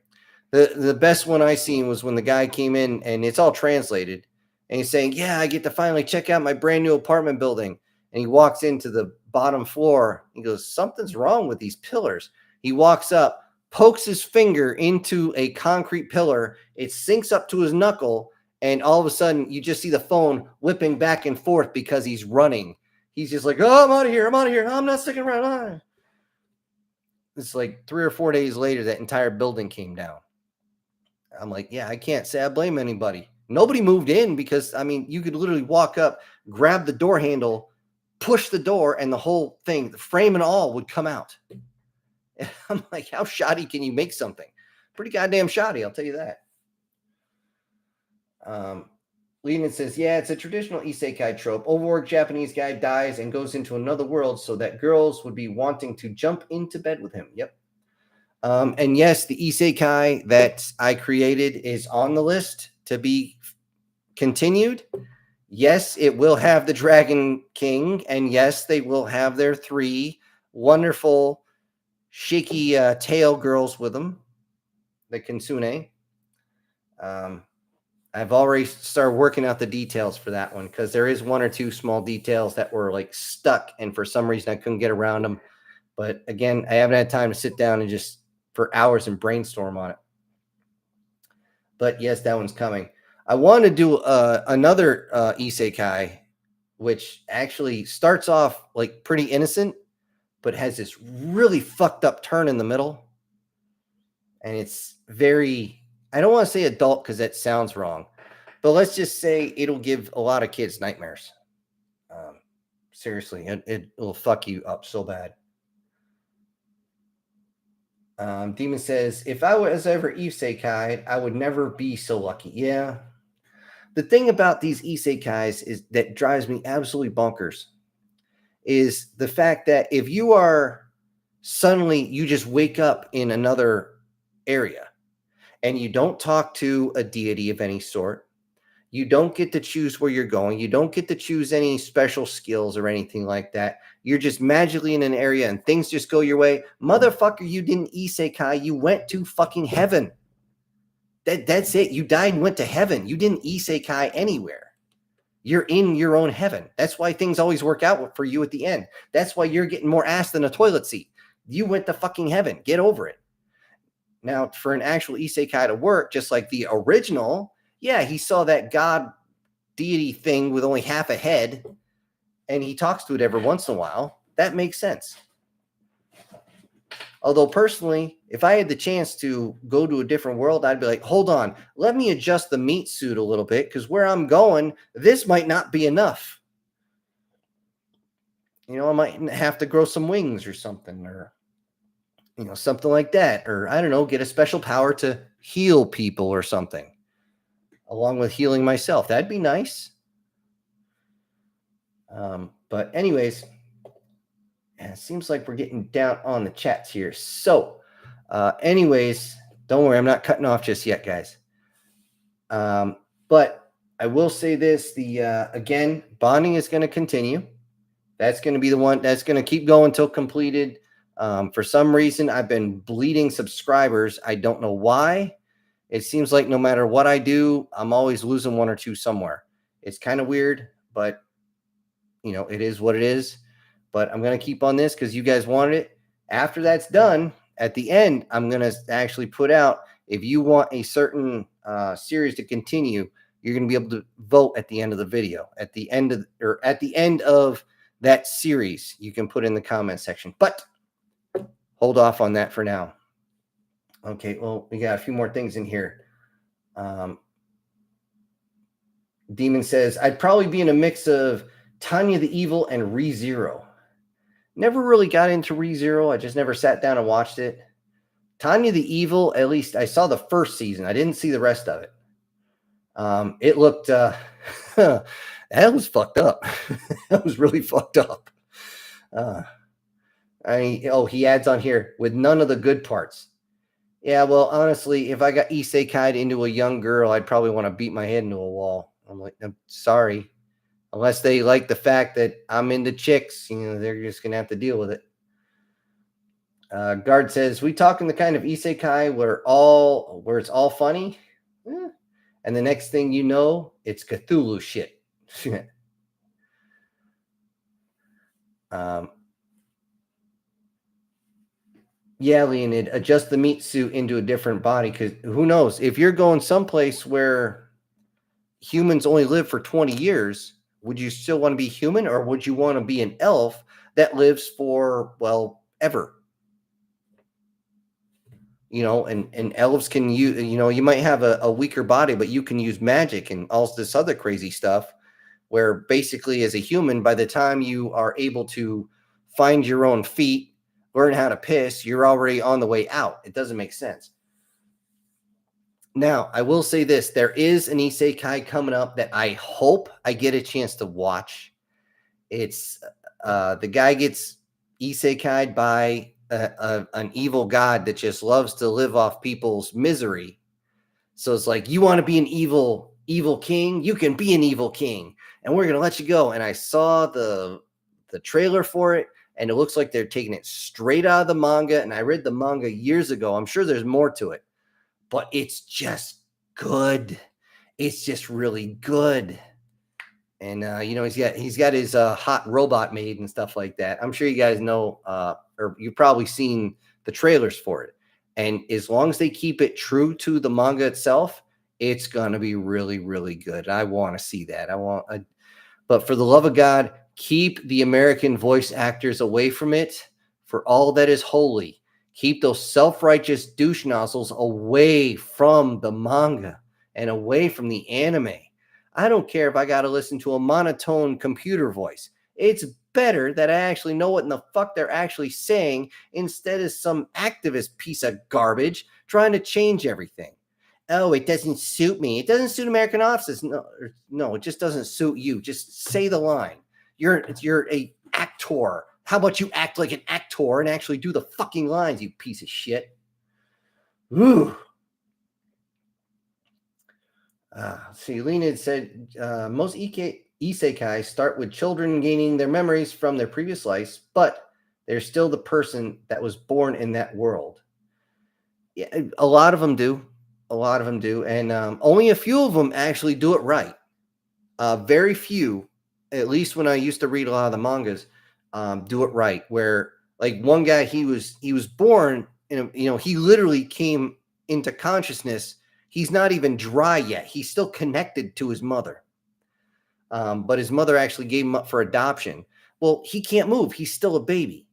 The best one I seen was when the guy came in, and it's all translated, and he's saying, yeah, I get to finally check out my brand new apartment building. And he walks into the bottom floor. He goes, something's wrong with these pillars. He walks up, pokes his finger into a concrete pillar. It sinks up to his knuckle. And all of a sudden, you just see the phone whipping back and forth because he's running. He's just like, oh, I'm out of here. I'm not sticking around. It's like 3 or 4 days later, that entire building came down. I'm like, yeah, I can't say I blame anybody. Nobody moved in because, I mean, you could literally walk up, grab the door handle, push the door, and the whole thing, the frame and all, would come out. And I'm like, how shoddy can you make something? Pretty goddamn shoddy, I'll tell you that. Leland says, yeah, it's a traditional isekai trope. Overworked Japanese guy dies and goes into another world so that girls would be wanting to jump into bed with him. Yep. And yes, the isekai that I created is on the list to be continued. Yes, it will have the Dragon King, and yes, they will have their 3 wonderful shaky tail girls with them, the Kitsune. I've already started working out the details for that one because there is 1 or 2 small details that were like stuck, and for some reason I couldn't get around them. But again, I haven't had time to sit down and just for hours and brainstorm on it. But yes, that one's coming. I want to do another isekai, which actually starts off like pretty innocent, but has this really fucked up turn in the middle. And it's very, I don't want to say adult because that sounds wrong, but let's just say it'll give a lot of kids nightmares. Seriously, it'll fuck you up so bad. Demon says, if I was ever isekai, I would never be so lucky. Yeah. The thing about these isekais is that drives me absolutely bonkers is the fact that if you are suddenly, you just wake up in another area and you don't talk to a deity of any sort. You don't get to choose where you're going. You don't get to choose any special skills or anything like that. You're just magically in an area and things just go your way. Motherfucker, you didn't isekai. You went to fucking heaven. That's it. You died and went to heaven. You didn't isekai anywhere. You're in your own heaven. That's why things always work out for you at the end. That's why you're getting more ass than a toilet seat. You went to fucking heaven. Get over it. Now, for an actual isekai to work, just like the original, yeah, he saw that god deity thing with only half a head, and he talks to it every once in a while. That makes sense. Although personally, if I had the chance to go to a different world, I'd be like, hold on, let me adjust the meat suit a little bit, because where I'm going, this might not be enough. You know, I might have to grow some wings or something, or something like that, or I don't know, get a special power to heal people or something, along with healing myself. That'd be nice. But anyways, it seems like we're getting down on the chats here. So anyways, don't worry, I'm not cutting off just yet, guys. But I will say this, again, bonding is going to continue. That's going to be the one that's going to keep going until completed. For some reason, I've been bleeding subscribers. I don't know why. It seems like no matter what I do, I'm always losing one or two somewhere. It's kind of weird, but it is what it is. But I'm going to keep on this because you guys wanted it. After that's done, at the end, I'm going to actually put out, if you want a certain series to continue, you're going to be able to vote at the end of the video. At the end of that series, you can put in the comment section. But hold off on that for now. Okay, well, we got a few more things in here. Demon says, I'd probably be in a mix of Tanya the Evil and ReZero. Never really got into ReZero. I just never sat down and watched it. Tanya the Evil, at least I saw the first season. I didn't see the rest of it. It looked, that was fucked up. That was really fucked up. He adds on here, with none of the good parts. Yeah, well, honestly, if I got isekai'd into a young girl, I'd probably want to beat my head into a wall. I'm like, I'm sorry. Unless they like the fact that I'm into chicks, they're just going to have to deal with it. Guard says, we talking the kind of isekai where it's all funny? And the next thing you know, it's Cthulhu shit. Yeah, Leonid, adjust the meat suit into a different body, because who knows? If you're going someplace where humans only live for 20 years, would you still want to be human, or would you want to be an elf that lives for, well, ever? And elves can use, you might have a weaker body, but you can use magic and all this other crazy stuff, where basically as a human, by the time you are able to find your own feet, learn how to piss, you're already on the way out. It doesn't make sense. Now, I will say this. There is an isekai coming up that I hope I get a chance to watch. It's the guy gets isekai'd by an evil god that just loves to live off people's misery. So it's like, you want to be an evil king? You can be an evil king, and we're going to let you go. And I saw the trailer for it, and it looks like they're taking it straight out of the manga. And I read the manga years ago. I'm sure there's more to it, but it's just good. It's just really good. And he's got his hot robot maid and stuff like that. I'm sure you guys know, or you've probably seen the trailers for it. And as long as they keep it true to the manga itself, it's gonna be really, really good. I want to see that. But for the love of God, keep the American voice actors away from it. For all that is holy, keep those self-righteous douche nozzles away from the manga and away from the anime. I don't care if I got to listen to a monotone computer voice. It's better that I actually know what in the fuck they're actually saying instead of some activist piece of garbage trying to change everything. Oh, it doesn't suit me. It doesn't suit American offices. No, it just doesn't suit you. Just say the line. You're a actor. How about you act like an actor and actually do the fucking lines, you piece of shit? Ooh. See, Lena said most isekai start with children gaining their memories from their previous lives, but they're still the person that was born in that world. Yeah, a lot of them do. A lot of them do. And only a few of them actually do it right. Very few, at least when I used to read a lot of the mangas, do it right. Where like one guy, he was born in he literally came into consciousness. He's not even dry yet. He's still connected to his mother. But his mother actually gave him up for adoption. Well, he can't move. He's still a baby.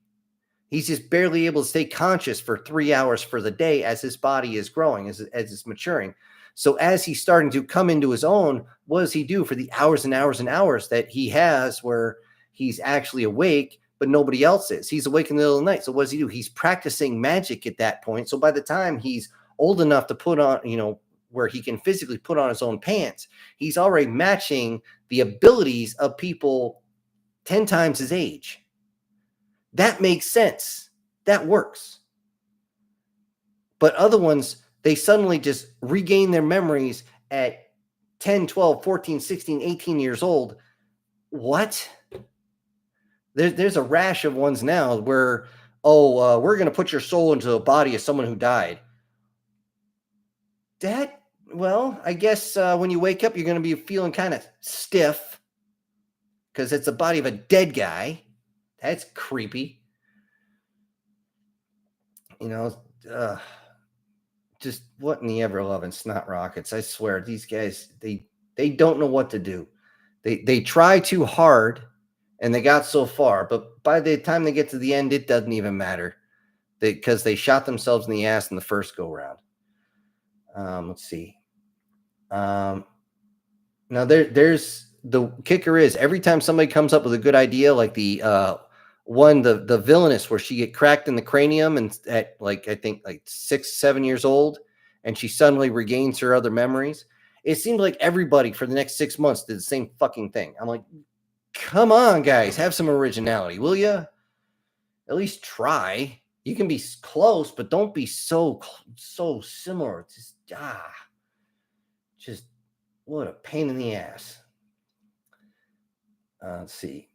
He's just barely able to stay conscious for 3 hours for the day as his body is growing, as it's maturing. So as he's starting to come into his own, what does he do for the hours and hours and hours that he has where he's actually awake, but nobody else is? He's awake in the middle of the night. So what does he do? He's practicing magic at that point. So by the time he's old enough to put on, where he can physically put on his own pants, he's already matching the abilities of people 10 times his age. That makes sense. That works. But other ones, they suddenly just regain their memories at 10, 12, 14, 16, 18 years old. What? There's a rash of ones now where, we're going to put your soul into the body of someone who died. Well, I guess when you wake up, you're going to be feeling kind of stiff because it's the body of a dead guy. That's creepy. Just what in the ever-loving snot rockets? I swear, these guys, they don't know what to do. They try too hard, and they got so far, but by the time they get to the end, it doesn't even matter because they shot themselves in the ass in the first go-round. Let's see. Now there's the kicker is every time somebody comes up with a good idea, like the villainess where she get cracked in the cranium and at I think 6, 7 years old, and she suddenly regains her other memories. It seemed like everybody for the next 6 months did the same fucking thing. I'm like, come on, guys, have some originality, will you? At least try. You can be close, but don't be so similar. Just what a pain in the ass. Let's see.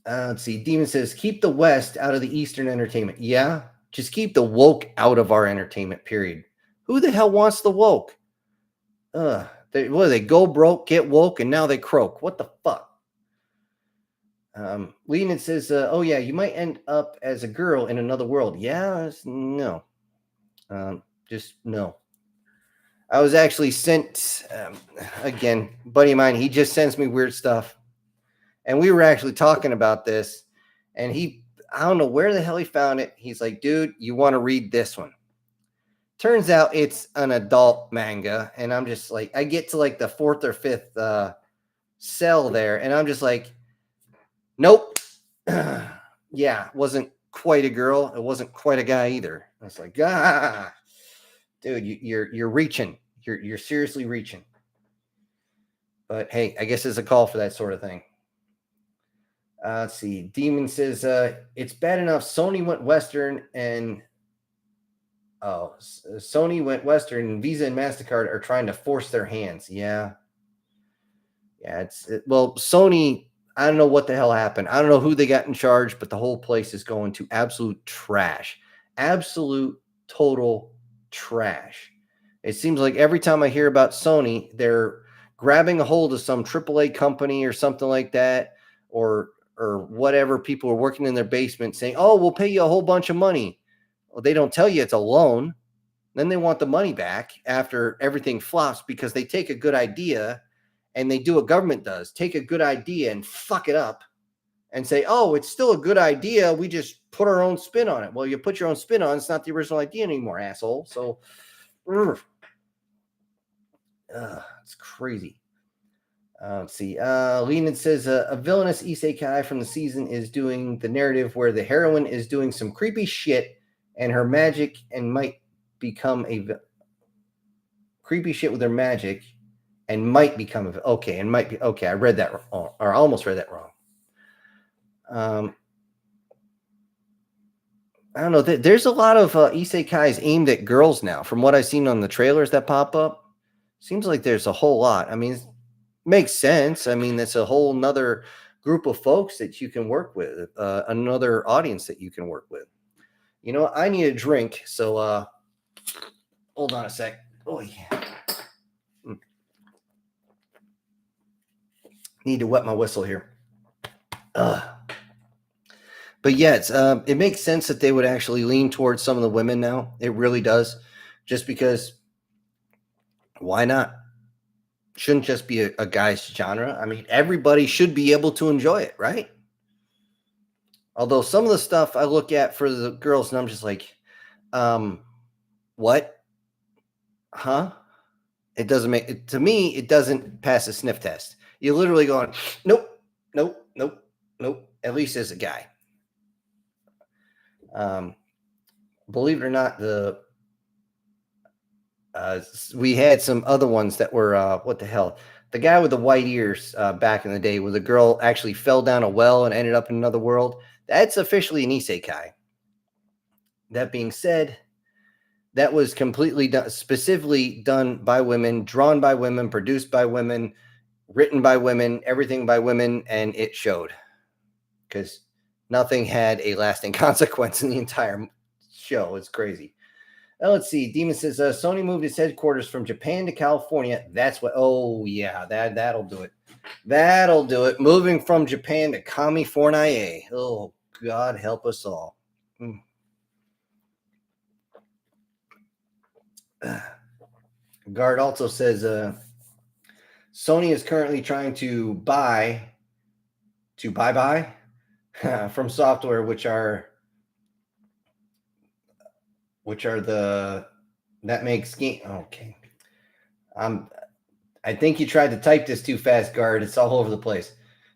Demon says, keep the West out of the Eastern entertainment. Yeah, just keep the woke out of our entertainment, period. Who the hell wants the woke? They go broke, get woke, and now they croak. What the fuck? Lenin says, you might end up as a girl in another world. Yeah, no. Just no. I was actually sent, again, buddy of mine, he just sends me weird stuff. And we were actually talking about this, and I don't know where the hell he found it. He's like, dude, you want to read this one? Turns out it's an adult manga, and I'm just like, I get to the 4th or 5th cell there, and I'm just like, nope. Yeah, wasn't quite a girl. It wasn't quite a guy either. I was like, dude, you're reaching. You're seriously reaching. But hey, I guess there's a call for that sort of thing. Let's see. Demon says it's bad enough Sony went Western and Sony went Western and Visa and MasterCard are trying to force their hands. Yeah. Well, Sony, I don't know what the hell happened. I don't know who they got in charge, but the whole place is going to absolute trash. Absolute total trash. It seems like every time I hear about Sony, they're grabbing a hold of some AAA company or something like that, or whatever, people are working in their basement saying, "Oh, we'll pay you a whole bunch of money." Well, they don't tell you it's a loan. Then they want the money back after everything flops because they take a good idea and they do what government does, take a good idea and fuck it up and say, "Oh, it's still a good idea. We just put our own spin on it." Well, you put your own spin on it. It's not the original idea anymore, asshole. So, it's crazy. Let's see. Lenin says a villainous isekai from the season is doing the narrative where the heroine is doing some creepy shit and her magic and might become creepy shit with her magic and might become okay. And might be okay. I read that wrong, or I almost read that wrong. I don't know. There's a lot of isekais aimed at girls now. From what I've seen on the trailers that pop up, seems like there's a whole lot. I mean, makes sense. I mean, that's a whole nother group of folks that you can work with, another audience that you can work with. You know, I need a drink, so hold on a sec. Oh yeah. Need to wet my whistle here. But yeah, it makes sense that they would actually lean towards some of the women now. It really does. Just because, why not? Shouldn't just be a guy's genre. I mean, everybody should be able to enjoy it, right? Although some of the stuff I look at for the girls and I'm just like, what? Huh? It doesn't make it, to me, it doesn't pass a sniff test. You're literally going, nope, nope, nope, nope, at least as a guy. Believe it or not, we had some other ones that were what the hell? The guy with the white ears back in the day, where the girl actually fell down a well and ended up in another world. That's officially an isekai. That being said, that was completely done, specifically done by women, drawn by women, produced by women, written by women, everything by women, and it showed because nothing had a lasting consequence in the entire show. It's crazy. Let's see. Demon says Sony moved its headquarters from Japan to California. That's what. Oh yeah, that'll do it. That'll do it. Moving from Japan to California. Oh God, help us all. Guard also says Sony is currently trying to buy from software which are the that makes game. Okay. I think you tried to type this too fast, Guard. It's all over the place.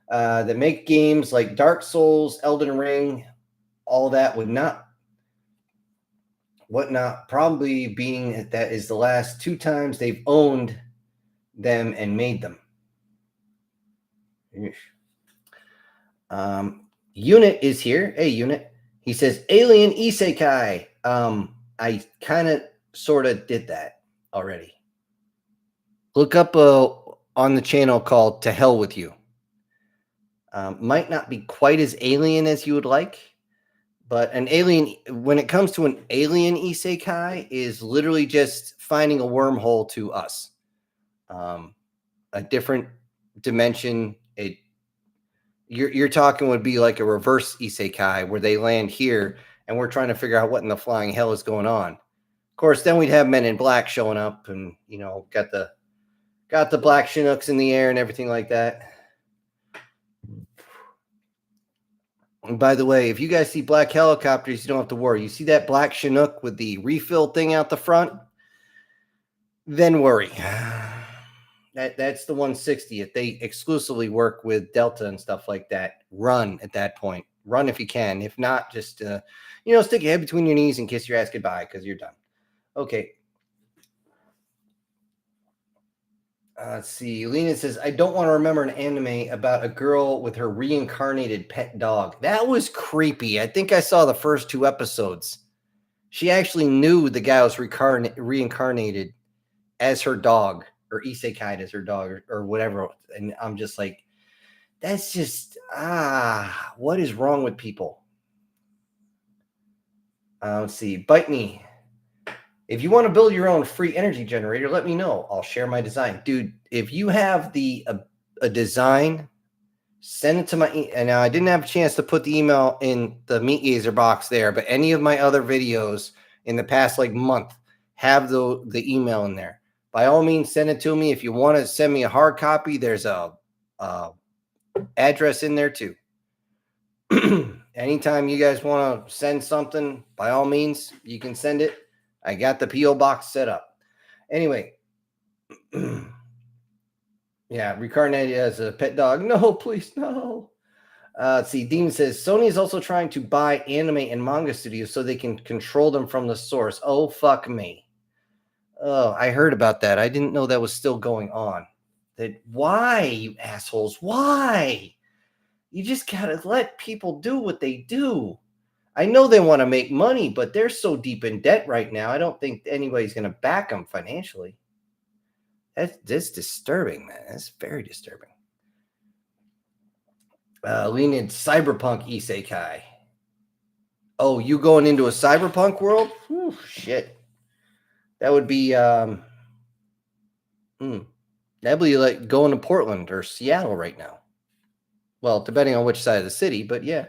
That make games like Dark Souls, Elden Ring, all that whatnot, probably being that is the last 2 times they've owned them and made them. Unit is here. Hey, Unit. He says Alien Isekai. I kind of sort of did that already. Look up on the channel called To Hell With You. Might not be quite as alien as you would like, but an alien, when it comes to an alien isekai, is literally just finding a wormhole to us. A different dimension. You're talking would be like a reverse isekai where they land here and we're trying to figure out what in the flying hell is going on. Of course, then we'd have Men in Black showing up and, you know, got the black Chinooks in the air and everything like that. And by the way, if you guys see black helicopters, you don't have to worry. You see that black Chinook with the refill thing out the front? Then worry. That's the 160. If they exclusively work with Delta and stuff like that, run at that point. Run if you can. If not, just stick your head between your knees and kiss your ass goodbye because you're done. Okay. Let's see. Lena says, I don't want to remember an anime about a girl with her reincarnated pet dog. That was creepy. I think I saw the first 2 episodes. She actually knew the guy was reincarnated as her dog, or isekai as her dog, or whatever. And I'm just like, that's just, what is wrong with people? Let's see. Bite Me. If you want to build your own free energy generator, let me know. I'll share my design. Dude, if you have a design, send it to my and now I didn't have a chance to put the email in the Meat Gazer box there, but any of my other videos in the past like month have the email in there. By all means, send it to me. If you want to send me a hard copy, there's a address in there too. Anytime you guys want to send something, by all means, you can send it. I got the P.O. box set up. Anyway, yeah, reincarnated as a pet dog. No, please, no. Let's see, Dean says, Sony is also trying to buy anime and manga studios so they can control them from the source. Oh, fuck me. Oh, I heard about that. I didn't know that was still going on. Why, you assholes? Why? You just gotta let people do what they do. I know they want to make money, but they're so deep in debt right now. I don't think anybody's going to back them financially. That's disturbing, man. That's very disturbing. Leaning cyberpunk isekai. Oh, you going into a cyberpunk world? Whew, shit. That would be that'd be like going to Portland or Seattle right now. Well, depending on which side of the city, but yeah.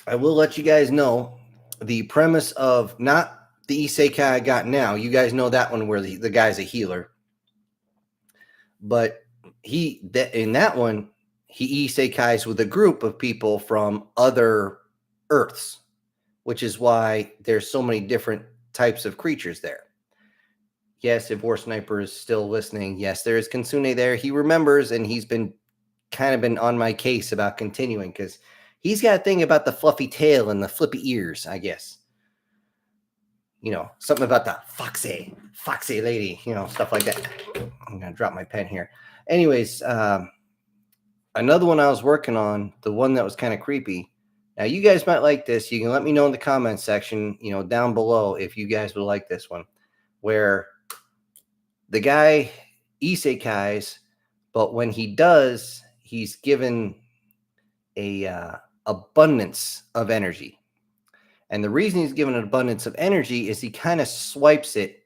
I will let you guys know the premise of not the isekai I got now. You guys know that one where the guy's a healer. But in that one, he isekais with a group of people from other Earths, which is why there's so many different types of creatures there. Yes, if War Sniper is still listening, yes, there is Kitsune there. He remembers, and he's been on my case about continuing because he's got a thing about the fluffy tail and the flippy ears, I guess. You know, something about the foxy lady, you know, stuff like that. I'm going to drop my pen here. Anyways, another one I was working on, the one that was kind of creepy. Now, you guys might like this. You can let me know in the comments section, you know, down below if you guys would like this one, where the guy isekais, but when he does, he's given a abundance of energy. And the reason he's given an abundance of energy is he kind of swipes it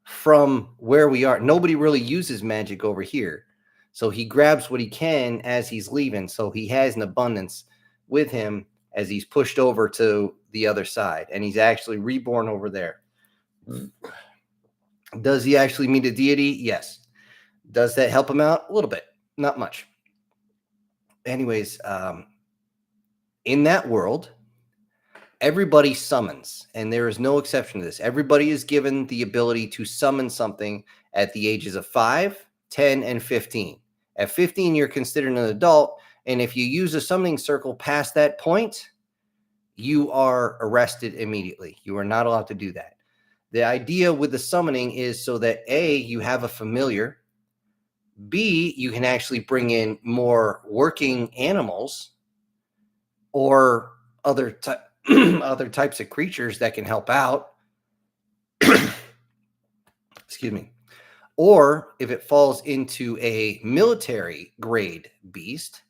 from where we are. Nobody really uses magic over here. So he grabs what he can as he's leaving. So he has an abundance with him as he's pushed over to the other side. And he's actually reborn over there. Does he actually meet a deity? Yes. Does that help him out? A little bit. Not much. Anyways, in that world, everybody summons, and there is no exception to this. Everybody is given the ability to summon something at the ages of 5, 10, and 15. At 15, you're considered an adult, and if you use a summoning circle past that point, you are arrested immediately. You are not allowed to do that. The idea with the summoning is so that A, you have a familiar, B, you can actually bring in more working animals or other types of creatures that can help out. Excuse me. Or if it falls into a military grade beast,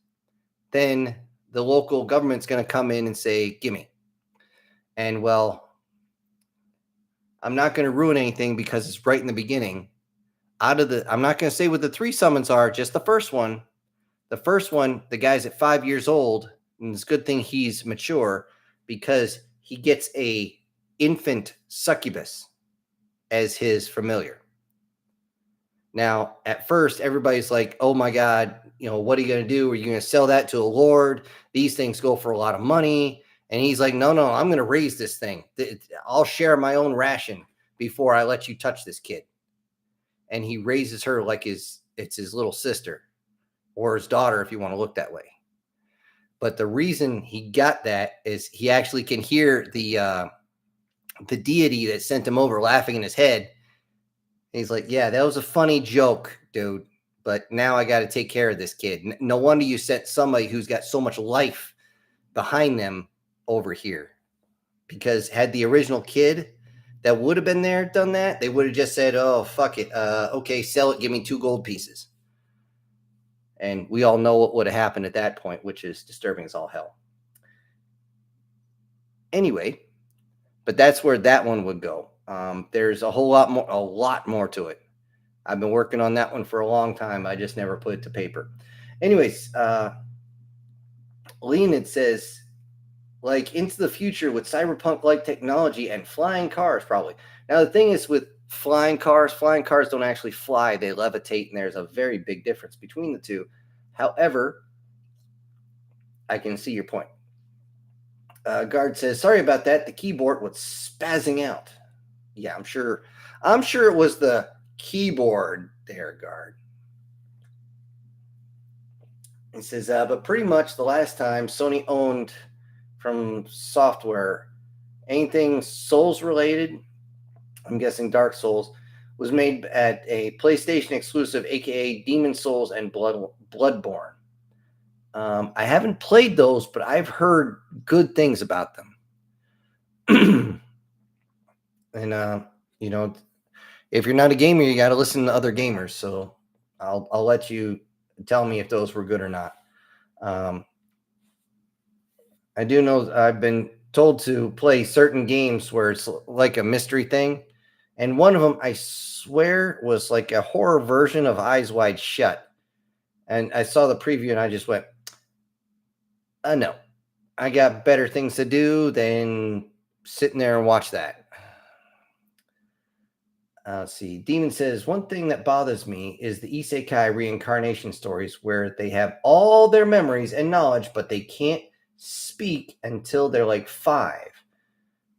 then the local government's going to come in and say, gimme. And well, I'm not going to ruin anything because it's right in the beginning. I'm not going to say what the 3 summons are, just the first one. The first one, the guy's at 5 years old, and it's a good thing he's mature because he gets a infant succubus as his familiar. Now, at first, everybody's like, oh my God, you know, what are you going to do? Are you going to sell that to a lord? These things go for a lot of money. And he's like, no, I'm going to raise this thing. I'll share my own ration before I let you touch this kid. And he raises her like it's his little sister or his daughter, if you want to look that way. But the reason he got that is he actually can hear the deity that sent him over laughing in his head. He's like, yeah, that was a funny joke, dude. But now I got to take care of this kid. No wonder you sent somebody who's got so much life behind them over here. Because had the original kid that would have been there done that, they would have just said, oh, fuck it. Okay, sell it. Give me 2 gold pieces. And we all know what would have happened at that point, which is disturbing as all hell. Anyway, but that's where that one would go. There's a lot more to it. I've been working on that one for a long time. I just never put it to paper. Anyways, Leonid says, like into the future with cyberpunk-like technology and flying cars, probably. Now, the thing is with flying cars don't actually fly. They levitate, and there's a very big difference between the two. However, I can see your point. Guard says, sorry about that. The keyboard was spazzing out. Yeah, I'm sure it was the keyboard there, Guard. He says, but pretty much the last time Sony owned from software anything Souls related, I'm guessing Dark Souls, was made at a PlayStation exclusive, aka Demon Souls and Bloodborne. I haven't played those, but I've heard good things about them. And you know, if you're not a gamer, you got to listen to other gamers. So I'll let you tell me if those were good or not. I do know I've been told to play certain games where it's like a mystery thing. And one of them, I swear, was like a horror version of Eyes Wide Shut. And I saw the preview and I just went, no, I got better things to do than sitting there and watch that. Let's see. Demon says, one thing that bothers me is the isekai reincarnation stories where they have all their memories and knowledge, but they can't speak until they're like 5.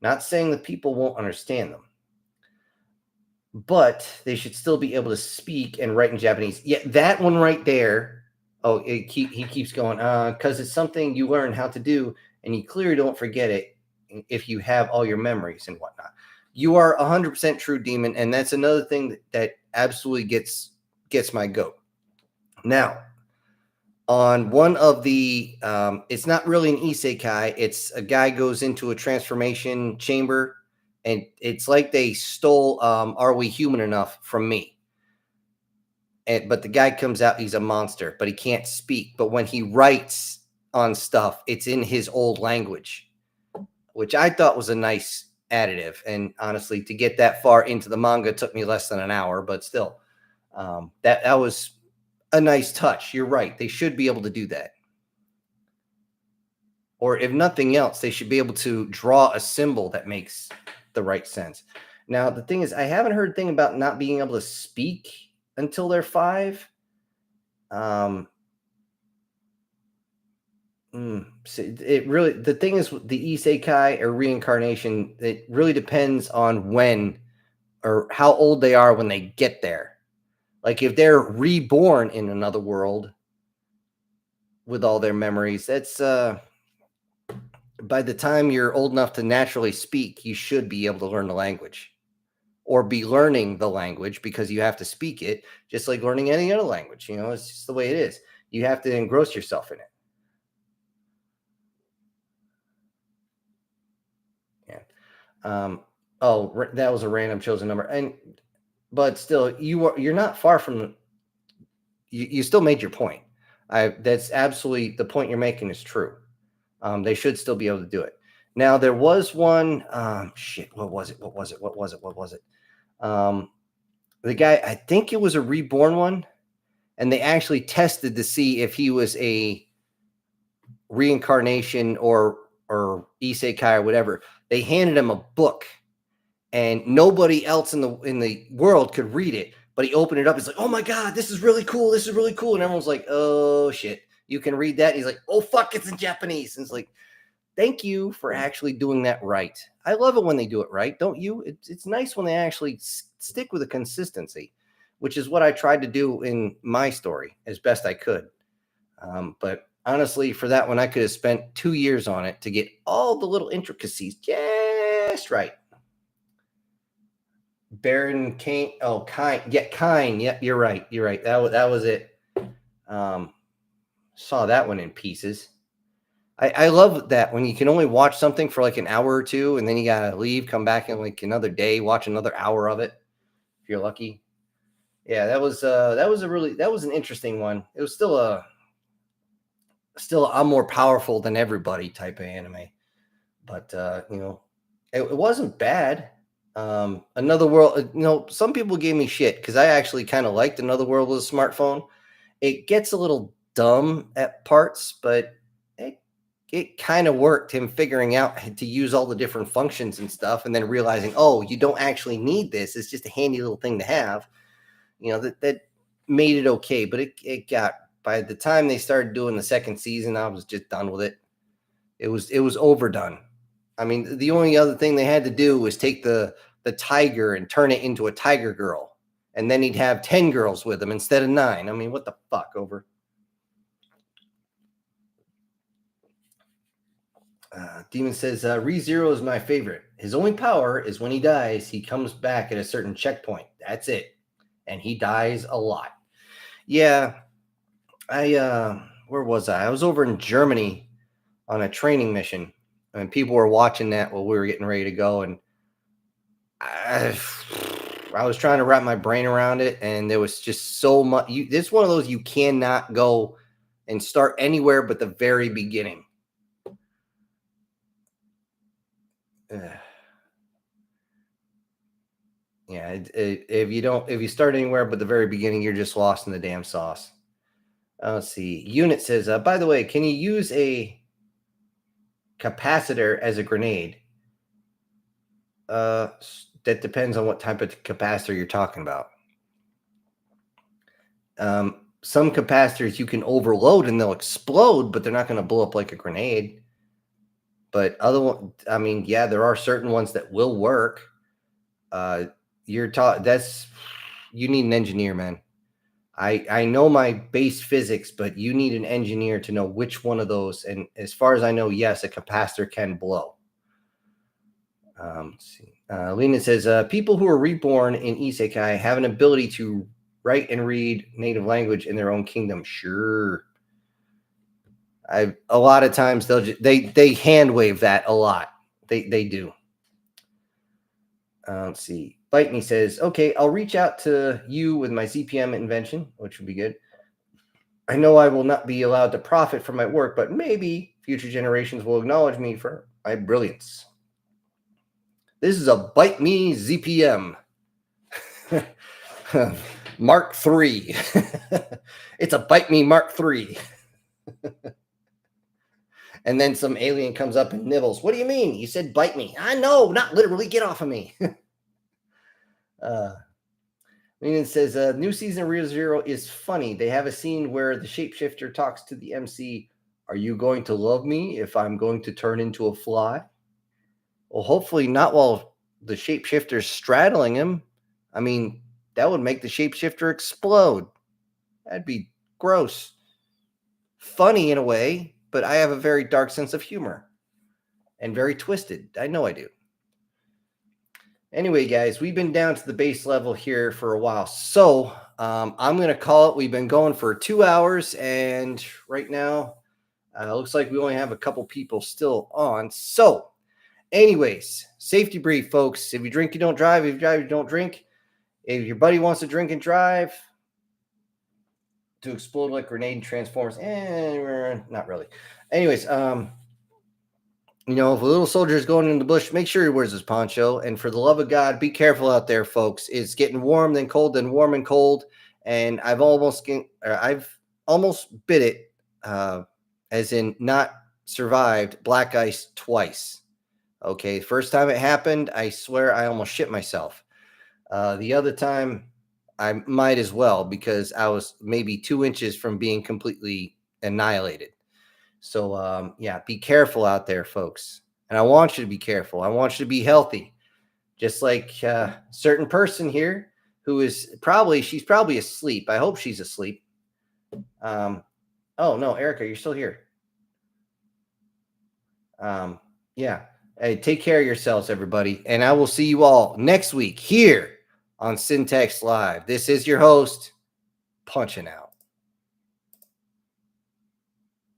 Not saying that people won't understand them, but they should still be able to speak and write in Japanese. Yeah, that one right there. Oh, he keeps going, because it's something you learn how to do, and you clearly don't forget it if you have all your memories and whatnot. You are 100% true, Demon, and that's another thing that absolutely gets my goat. Now, on one of the, it's not really an isekai. It's a guy goes into a transformation chamber, and it's like they stole Are We Human Enough from me. But the guy comes out, he's a monster, but he can't speak. But when he writes on stuff, it's in his old language, which I thought was a nice additive. And honestly, to get that far into the manga took me less than an hour, but still, that was a nice touch. You're right. They should be able to do that. Or if nothing else, they should be able to draw a symbol that makes the right sense. Now, the thing is, I haven't heard a thing about not being able to speak until they're 5. It really, the thing is, the isekai or reincarnation, it really depends on when or how old they are when they get there. Like if they're reborn in another world with all their memories, that's by the time you're old enough to naturally speak, you should be able to learn the language or be learning the language because you have to speak it, just like learning any other language. You know, it's just the way it is. You have to engross yourself in it. Yeah. Oh, that was a random chosen number. But still, you're not far from. You still made your point. That's absolutely the point you're making is true. They should still be able to do it. Now there was one. What was it? The guy, I think it was a reborn one, and they actually tested to see if he was a reincarnation or isekai or whatever. They handed him a book, and nobody else in the world could read it. But he opened it up. He's like, "Oh my god, this is really cool! This is really cool!" And everyone's like, "Oh shit, you can read that?" And he's like, "Oh fuck, it's in Japanese." And it's like, thank you for actually doing that right. I love it when they do it right, don't you? It's nice when they actually stick with the consistency, which is what I tried to do in my story as best I could. But honestly, for that one, I could have spent 2 years on it to get all the little intricacies just right. Baron Kane. Oh, Kine. Yeah, Kine. Yep, you're right. You're right. That was it. Saw that one in pieces. I love that when you can only watch something for like an hour or two, and then you gotta leave, come back in like another day, watch another hour of it if you're lucky. Yeah, that was an interesting one. It was still I'm more powerful than everybody type of anime. But it wasn't bad. Another World, some people gave me shit because I actually kind of liked Another World with a smartphone. It gets a little dumb at parts, but it kind of worked. Him figuring out to use all the different functions and stuff, and then realizing, oh, you don't actually need this. It's just a handy little thing to have. That made it okay. But it got, by the time they started doing the second season, I was just done with it. It was overdone. I mean, the only other thing they had to do was take the tiger and turn it into a tiger girl, and then he'd have 10 girls with him instead of 9. I mean, what the fuck, over? Demon says, ReZero is my favorite. His only power is when he dies, he comes back at a certain checkpoint. That's it. And he dies a lot. Yeah, where was I? I was over in Germany on a training mission, and people were watching that while we were getting ready to go, and I was trying to wrap my brain around it, and there was just so much. It's one of those you cannot go and start anywhere but the very beginning. Yeah, if you start anywhere but the very beginning, you're just lost in the damn sauce. Let's see. Unit says, by the way, can you use a capacitor as a grenade? That depends on what type of capacitor you're talking about. Some capacitors you can overload and they'll explode, but they're not going to blow up like a grenade. But I mean, yeah, there are certain ones that will work. You need an engineer, man. I know my base physics, but you need an engineer to know which one of those. And as far as I know, yes, a capacitor can blow. Let's see. Lena says, people who are reborn in Isekai have an ability to write and read native language in their own kingdom. Sure. A lot of times they hand wave that a lot. They do. Let's see. Bite Me says, okay, I'll reach out to you with my ZPM invention, which would be good. I know I will not be allowed to profit from my work, but maybe future generations will acknowledge me for my brilliance. This is a Bite Me ZPM. Mark III. It's a Bite Me Mark III. And then some alien comes up and nibbles. What do you mean? You said bite me. I know, not literally. Get off of me. Lenin says, new season of ReZero is funny. They have a scene where the shapeshifter talks to the MC. Are you going to love me if I'm going to turn into a fly? Well, hopefully not while the shapeshifter's straddling him. I mean, that would make the shapeshifter explode. That'd be gross. Funny in a way, but I have a very dark sense of humor and very twisted. I know I do. Anyway, guys, we've been down to the base level here for a while. So I'm going to call it. We've been going for 2 hours, and right now looks like we only have a couple people still on. So anyways, safety brief, folks. If you drink, you don't drive. If you drive, you don't drink. If your buddy wants to drink and drive, to explode like grenade and transformers, not really. Anyways, if a little soldier is going in the bush, make sure he wears his poncho. And for the love of God, be careful out there, folks. It's getting warm, then cold, then warm and cold. And I've almost bit it, as in not survived black ice twice. Okay, first time it happened, I swear I almost shit myself. The other time, I might as well, because I was maybe 2 inches from being completely annihilated. So, be careful out there, folks. And I want you to be careful. I want you to be healthy. Just like certain person here who is she's probably asleep. I hope she's asleep. Oh, no, Erica, you're still here. Hey, take care of yourselves, everybody. And I will see you all next week here on Syntax Live. This is your host, punching out.